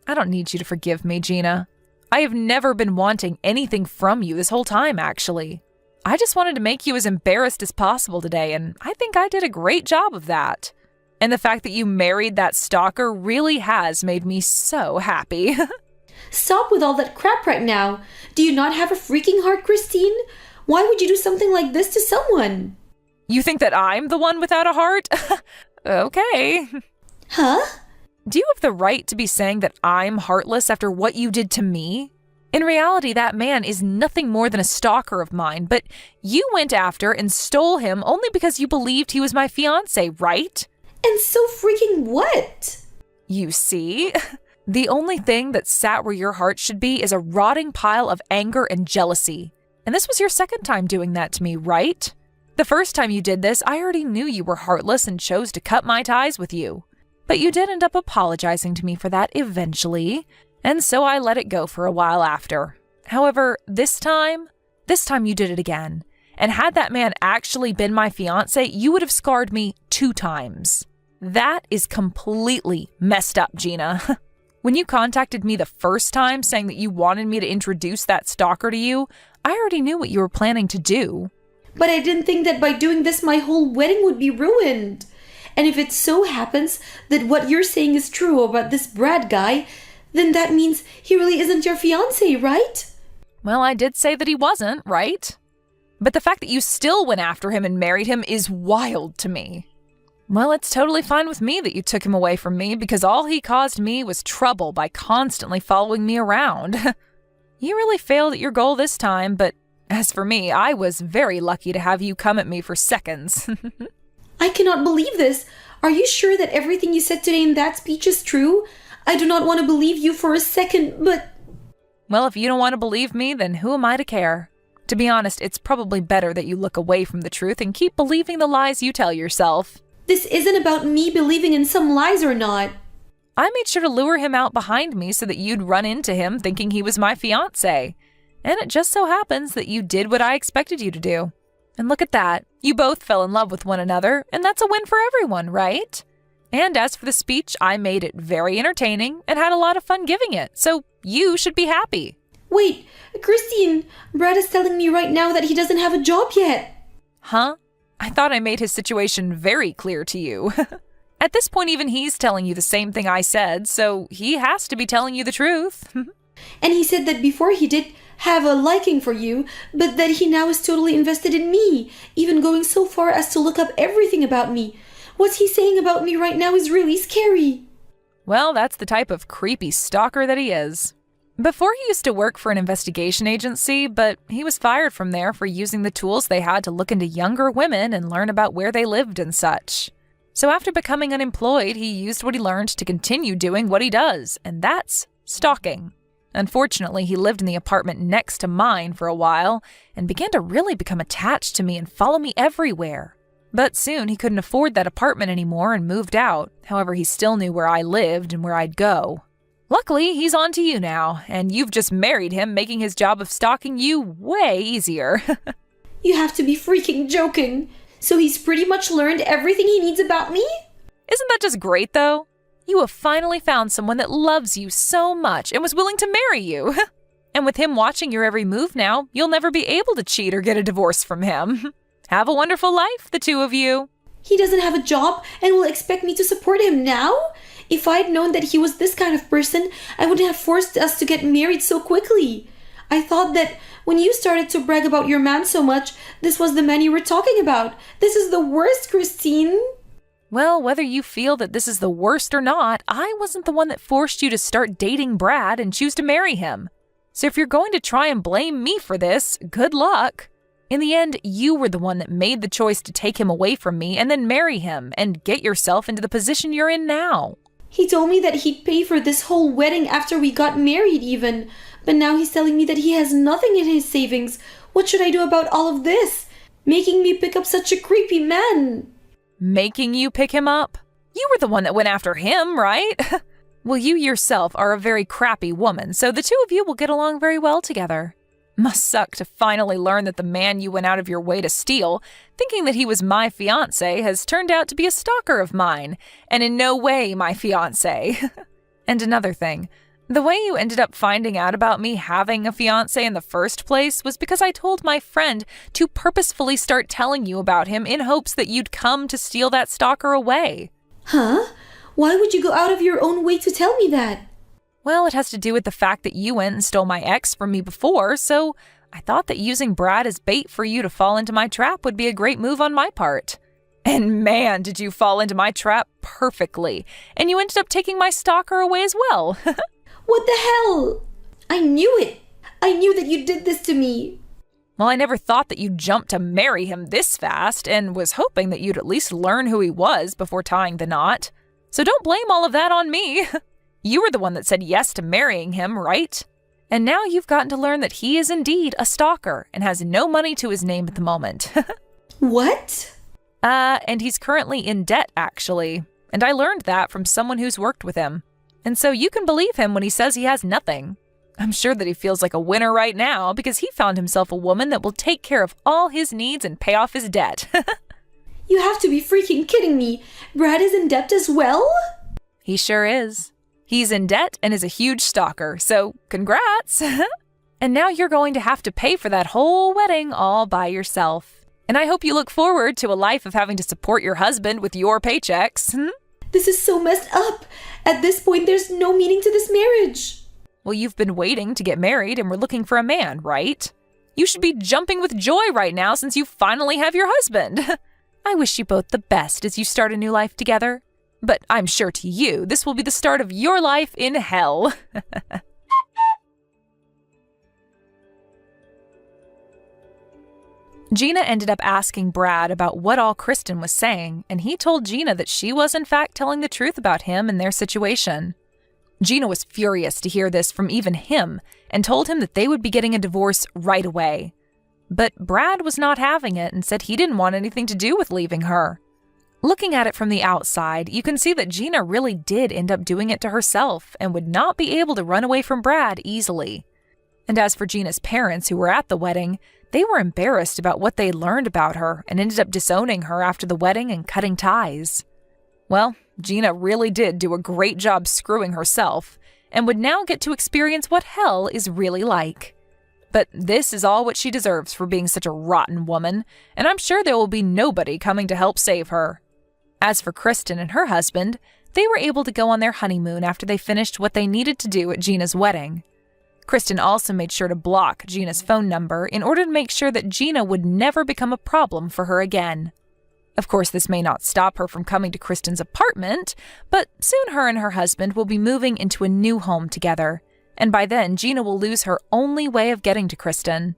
I don't need you to forgive me, Gina. I have never been wanting anything from you this whole time, actually. I just wanted to make you as embarrassed as possible today, and I think I did a great job of that. And the fact that you married that stalker really has made me so happy. Stop with all that crap right now. Do you not have a freaking heart, Christine? Why would you do something like this to someone? You think that I'm the one without a heart? Okay. Huh? Do you have the right to be saying that I'm heartless after what you did to me? In reality, that man is nothing more than a stalker of mine, but you went after and stole him only because you believed he was my fiancé, right? And so freaking what? You see? The only thing that sat where your heart should be is a rotting pile of anger and jealousy. And this was your second time doing that to me, right? The first time you did this, I already knew you were heartless and chose to cut my ties with you. But you did end up apologizing to me for that eventually, and so I let it go for a while after. However, this time you did it again. And had that man actually been my fiancé, you would have scarred me 2 times. That is completely messed up, Gina. When you contacted me the first time saying that you wanted me to introduce that stalker to you, I already knew what you were planning to do. But I didn't think that by doing this my whole wedding would be ruined. And if it so happens that what you're saying is true about this Brad guy, then that means he really isn't your fiancé, right? Well, I did say that he wasn't, right? But the fact that you still went after him and married him is wild to me. Well, it's totally fine with me that you took him away from me because all he caused me was trouble by constantly following me around. You really failed at your goal this time, but as for me, I was very lucky to have you come at me for seconds. I cannot believe this. Are you sure that everything you said today in that speech is true? I do not want to believe you for a second, but... Well, if you don't want to believe me, then who am I to care? To be honest, it's probably better that you look away from the truth and keep believing the lies you tell yourself. This isn't about me believing in some lies or not. I made sure to lure him out behind me so that you'd run into him thinking he was my fiancé. And it just so happens that you did what I expected you to do. And look at that. You both fell in love with one another, and that's a win for everyone, right? And as for the speech, I made it very entertaining and had a lot of fun giving it, so you should be happy. Wait, Christine, Brad is telling me right now that he doesn't have a job yet. Huh? I thought I made his situation very clear to you. At this point, even he's telling you the same thing I said, so he has to be telling you the truth. And he said that before he did have a liking for you, but that he now is totally invested in me, even going so far as to look up everything about me. What he's saying about me right now is really scary. Well, that's the type of creepy stalker that he is. Before he used to work for an investigation agency, but he was fired from there for using the tools they had to look into younger women and learn about where they lived and such. So after becoming unemployed, he used what he learned to continue doing what he does, and that's stalking. Unfortunately, he lived in the apartment next to mine for a while and began to really become attached to me and follow me everywhere. But soon he couldn't afford that apartment anymore and moved out. However, he still knew where I lived and where I'd go. Luckily, he's on to you now, and you've just married him, making his job of stalking you way easier. You have to be freaking joking. So he's pretty much learned everything he needs about me? Isn't that just great, though? You have finally found someone that loves you so much and was willing to marry you. And with him watching your every move now, you'll never be able to cheat or get a divorce from him. Have a wonderful life, the two of you. He doesn't have a job and will expect me to support him now? If I'd known that he was this kind of person, I wouldn't have forced us to get married so quickly. I thought that when you started to brag about your man so much, this was the man you were talking about. This is the worst, Christine. Well, whether you feel that this is the worst or not, I wasn't the one that forced you to start dating Brad and choose to marry him. So if you're going to try and blame me for this, good luck. In the end, you were the one that made the choice to take him away from me and then marry him and get yourself into the position you're in now. He told me that he'd pay for this whole wedding after we got married even. But now he's telling me that he has nothing in his savings. What should I do about all of this? Making me pick up such a creepy man. Making you pick him up? You were the one that went after him, right? Well, you yourself are a very crappy woman, so the two of you will get along very well together. Must suck to finally learn that the man you went out of your way to steal, thinking that he was my fiancé, has turned out to be a stalker of mine, and in no way my fiancé. And another thing, the way you ended up finding out about me having a fiancé in the first place was because I told my friend to purposefully start telling you about him in hopes that you'd come to steal that stalker away. Huh? Why would you go out of your own way to tell me that? Well, it has to do with the fact that you went and stole my ex from me before, so I thought that using Brad as bait for you to fall into my trap would be a great move on my part. And man, did you fall into my trap perfectly, and you ended up taking my stalker away as well. What the hell? I knew it. I knew that you did this to me. Well, I never thought that you'd jump to marry him this fast, and was hoping that you'd at least learn who he was before tying the knot. So don't blame all of that on me. You were the one that said yes to marrying him, right? And now you've gotten to learn that he is indeed a stalker and has no money to his name at the moment. What? And he's currently in debt, actually. And I learned that from someone who's worked with him. And so you can believe him when he says he has nothing. I'm sure that he feels like a winner right now because he found himself a woman that will take care of all his needs and pay off his debt. You have to be freaking kidding me. Brad is in debt as well? He sure is. He's in debt and is a huge stalker, so congrats! And now you're going to have to pay for that whole wedding all by yourself. And I hope you look forward to a life of having to support your husband with your paychecks. This is so messed up. At this point, there's no meaning to this marriage. Well, you've been waiting to get married and we're looking for a man, right? You should be jumping with joy right now since you finally have your husband. I wish you both the best as you start a new life together. But I'm sure to you, this will be the start of your life in hell. Gina ended up asking Brad about what all Kristen was saying, and he told Gina that she was in fact telling the truth about him and their situation. Gina was furious to hear this from even him and told him that they would be getting a divorce right away. But Brad was not having it and said he didn't want anything to do with leaving her. Looking at it from the outside, you can see that Gina really did end up doing it to herself and would not be able to run away from Brad easily. And as for Gina's parents who were at the wedding, they were embarrassed about what they learned about her and ended up disowning her after the wedding and cutting ties. Well, Gina really did do a great job screwing herself and would now get to experience what hell is really like. But this is all what she deserves for being such a rotten woman, and I'm sure there will be nobody coming to help save her. As for Kristen and her husband, they were able to go on their honeymoon after they finished what they needed to do at Gina's wedding. Kristen also made sure to block Gina's phone number in order to make sure that Gina would never become a problem for her again. Of course, this may not stop her from coming to Kristen's apartment, but soon her and her husband will be moving into a new home together, and by then Gina will lose her only way of getting to Kristen.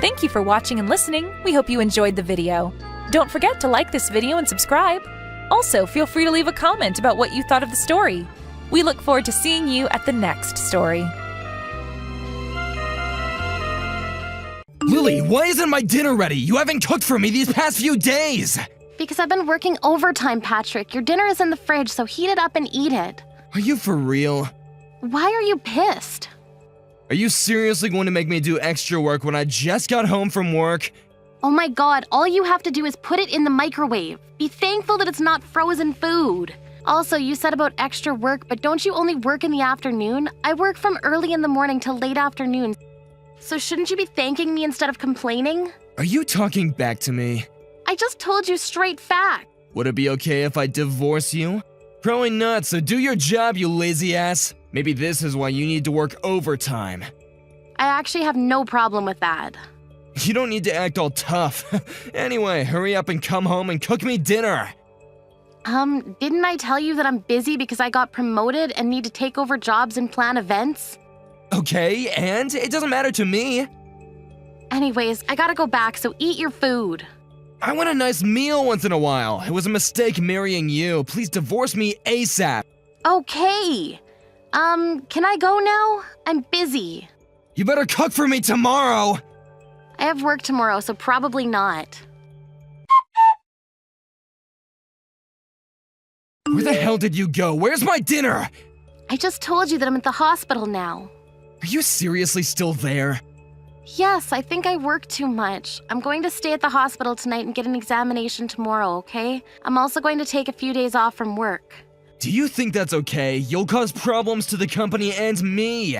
Thank you for watching and listening. We hope you enjoyed the video. Don't forget to like this video and subscribe. Also, feel free to leave a comment about what you thought of the story. We look forward to seeing you at the next story. Lily, why isn't my dinner ready? You haven't cooked for me these past few days! Because I've been working overtime, Patrick. Your dinner is in the fridge, so heat it up and eat it. Are you for real? Why are you pissed? Are you seriously going to make me do extra work when I just got home from work? Oh my god, all you have to do is put it in the microwave. Be thankful that it's not frozen food. Also, you said about extra work, but don't you only work in the afternoon? I work from early in the morning till late afternoon. So shouldn't you be thanking me instead of complaining? Are you talking back to me? I just told you straight fact. Would it be okay if I divorce you? Probably not, so do your job, you lazy ass. Maybe this is why you need to work overtime. I actually have no problem with that. You don't need to act all tough. Anyway, hurry up and come home and cook me dinner. Didn't I tell you that I'm busy because I got promoted and need to take over jobs and plan events? Okay, and it doesn't matter to me. Anyways, I gotta go back, so eat your food. I want a nice meal once in a while. It was a mistake marrying you. Please divorce me ASAP. Okay. Can I go now? I'm busy. You better cook for me tomorrow. I have work tomorrow, so probably not. Where the hell did you go? Where's my dinner? I just told you that I'm at the hospital now. Are you seriously still there? Yes, I think I work too much. I'm going to stay at the hospital tonight and get an examination tomorrow, okay? I'm also going to take a few days off from work. Do you think that's okay? You'll cause problems to the company and me.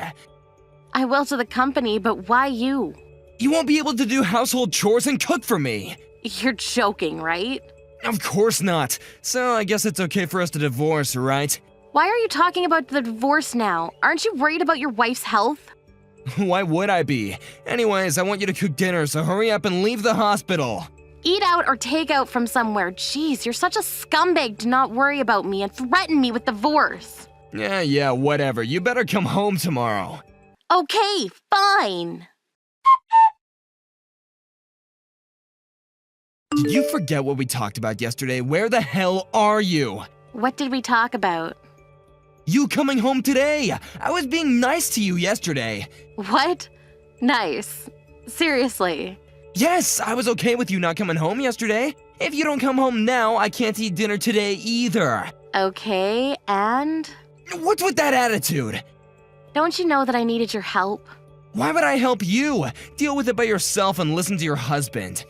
I will to the company, but why you? You won't be able to do household chores and cook for me. You're joking, right? Of course not. So I guess it's okay for us to divorce, right? Why are you talking about the divorce now? Aren't you worried about your wife's health? Why would I be? Anyways, I want you to cook dinner, so hurry up and leave the hospital. Eat out or take out from somewhere. Jeez, you're such a scumbag to not worry about me and threaten me with divorce. Yeah, whatever. You better come home tomorrow. Okay, fine. Did you forget what we talked about yesterday? Where the hell are you? What did we talk about? You coming home today! I was being nice to you yesterday. What? Nice. Seriously. Yes, I was okay with you not coming home yesterday. If you don't come home now, I can't eat dinner today either. Okay, and? What's with that attitude? Don't you know that I needed your help? Why would I help you? Deal with it by yourself and listen to your husband.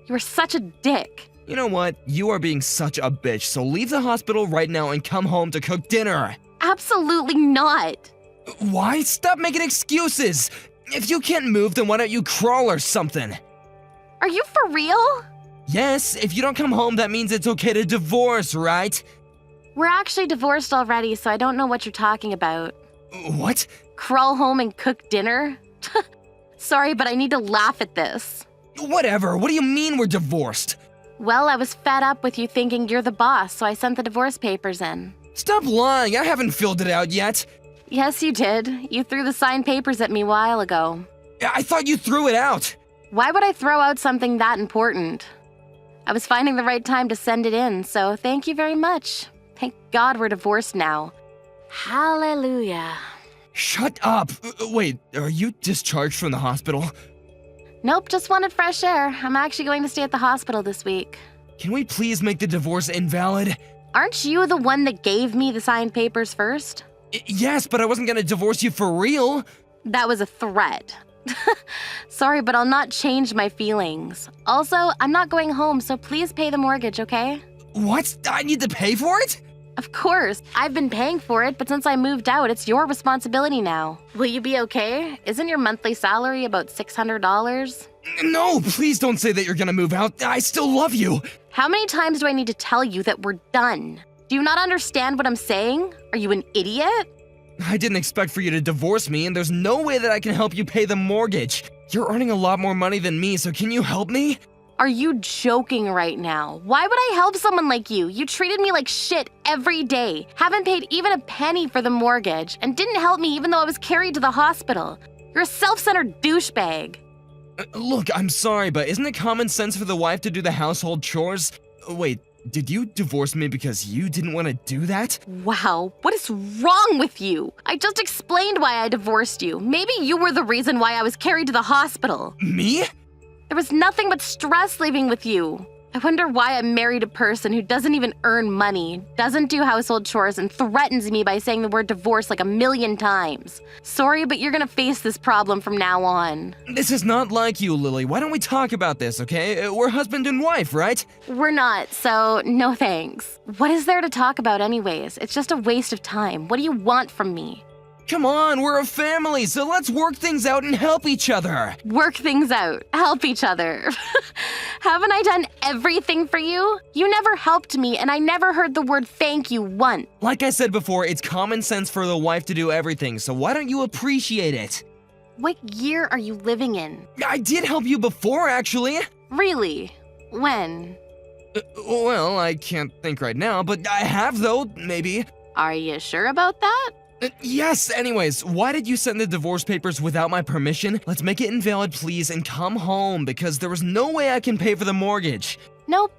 You're such a dick. You know what? You are being such a bitch, so leave the hospital right now and come home to cook dinner. Absolutely not. Why? Stop making excuses! If you can't move, then why don't you crawl or something? Are you for real? Yes, if you don't come home, that means it's okay to divorce, right? We're actually divorced already, so I don't know what you're talking about. What? Crawl home and cook dinner? Sorry, but I need to laugh at this. Whatever, what do you mean we're divorced? Well, I was fed up with you thinking you're the boss, so I sent the divorce papers in. Stop lying, I haven't filled it out yet. Yes, you did. You threw the signed papers at me a while ago. I thought you threw it out. Why would I throw out something that important? I was finding the right time to send it in, so thank you very much. Thank God we're divorced now. Hallelujah. Shut up. Wait, are you discharged from the hospital? Nope, just wanted fresh air. I'm actually going to stay at the hospital this week. Can we please make the divorce invalid? Aren't you the one that gave me the signed papers first? Yes, but I wasn't gonna divorce you for real. That was a threat. Sorry, but I'll not change my feelings. Also, I'm not going home, so please pay the mortgage, okay? What? I need to pay for it? Of course. I've been paying for it, but since I moved out, it's your responsibility now. Will you be okay? Isn't your monthly salary about $600? No, please don't say that you're gonna move out. I still love you. How many times do I need to tell you that we're done? Do you not understand what I'm saying? Are you an idiot? I didn't expect for you to divorce me, and there's no way that I can help you pay the mortgage. You're earning a lot more money than me, so can you help me? Are you joking right now? Why would I help someone like you? You treated me like shit every day, haven't paid even a penny for the mortgage, and didn't help me even though I was carried to the hospital. You're a self-centered douchebag. Look, I'm sorry, but isn't it common sense for the wife to do the household chores? Wait, did you divorce me because you didn't want to do that? Wow, what is wrong with you? I just explained why I divorced you. Maybe you were the reason why I was carried to the hospital. Me? There was nothing but stress living with you. I wonder why I married a person who doesn't even earn money, doesn't do household chores, and threatens me by saying the word divorce like 1,000,000 times. Sorry, but you're gonna face this problem from now on. This is not like you, Lily. Why don't we talk about this, okay? We're husband and wife, right? We're not, so no thanks. What is there to talk about anyways? It's just a waste of time. What do you want from me? Come on, we're a family, so let's work things out and help each other. Work things out. Help each other. Haven't I done everything for you? You never helped me, and I never heard the word thank you once. Like I said before, it's common sense for the wife to do everything, so why don't you appreciate it? What year are you living in? I did help you before, actually. Really? When? Well, I can't think right now, but I have, though, maybe. Are you sure about that? Yes, anyways, why did you send the divorce papers without my permission? Let's make it invalid, please, and come home, because there was no way I can pay for the mortgage. Nope.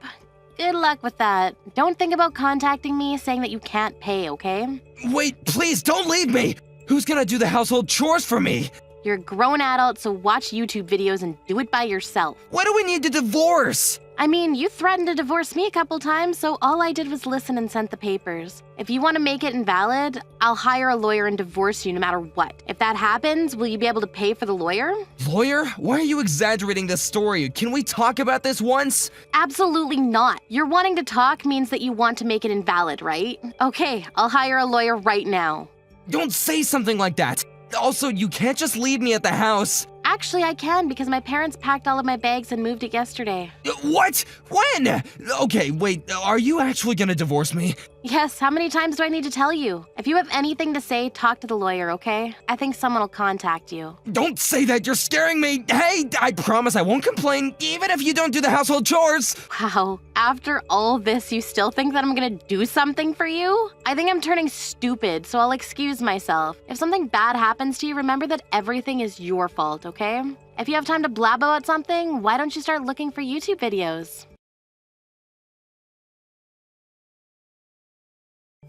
Good luck with that. Don't think about contacting me saying that you can't pay, okay? Wait, please, don't leave me! Who's gonna do the household chores for me? You're a grown adult, so watch YouTube videos and do it by yourself. Why do we need to divorce? I mean, you threatened to divorce me a couple times, so all I did was listen and sent the papers. If you want to make it invalid, I'll hire a lawyer and divorce you no matter what. If that happens, will you be able to pay for the lawyer? Lawyer? Why are you exaggerating this story? Can we talk about this once? Absolutely not. You're wanting to talk means that you want to make it invalid, right? Okay, I'll hire a lawyer right now. Don't say something like that. Also, you can't just leave me at the house. Actually, I can because my parents packed all of my bags and moved it yesterday. What? When? Okay, wait, are you actually gonna divorce me? Yes, how many times do I need to tell you? If you have anything to say, talk to the lawyer, okay? I think someone will contact you. Don't say that, you're scaring me. Hey, I promise I won't complain, even if you don't do the household chores. Wow, after all this, you still think that I'm gonna do something for you? I think I'm turning stupid, so I'll excuse myself. If something bad happens to you, remember that everything is your fault, okay? If you have time to blab about something, why don't you start looking for YouTube videos?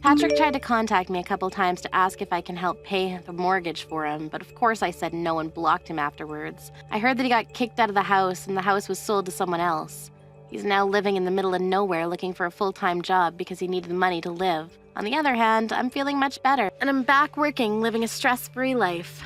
Patrick tried to contact me a couple times to ask if I can help pay the mortgage for him, but of course I said no and blocked him afterwards. I heard that he got kicked out of the house and the house was sold to someone else. He's now living in the middle of nowhere looking for a full-time job because he needed the money to live. On the other hand, I'm feeling much better, and I'm back working, living a stress-free life.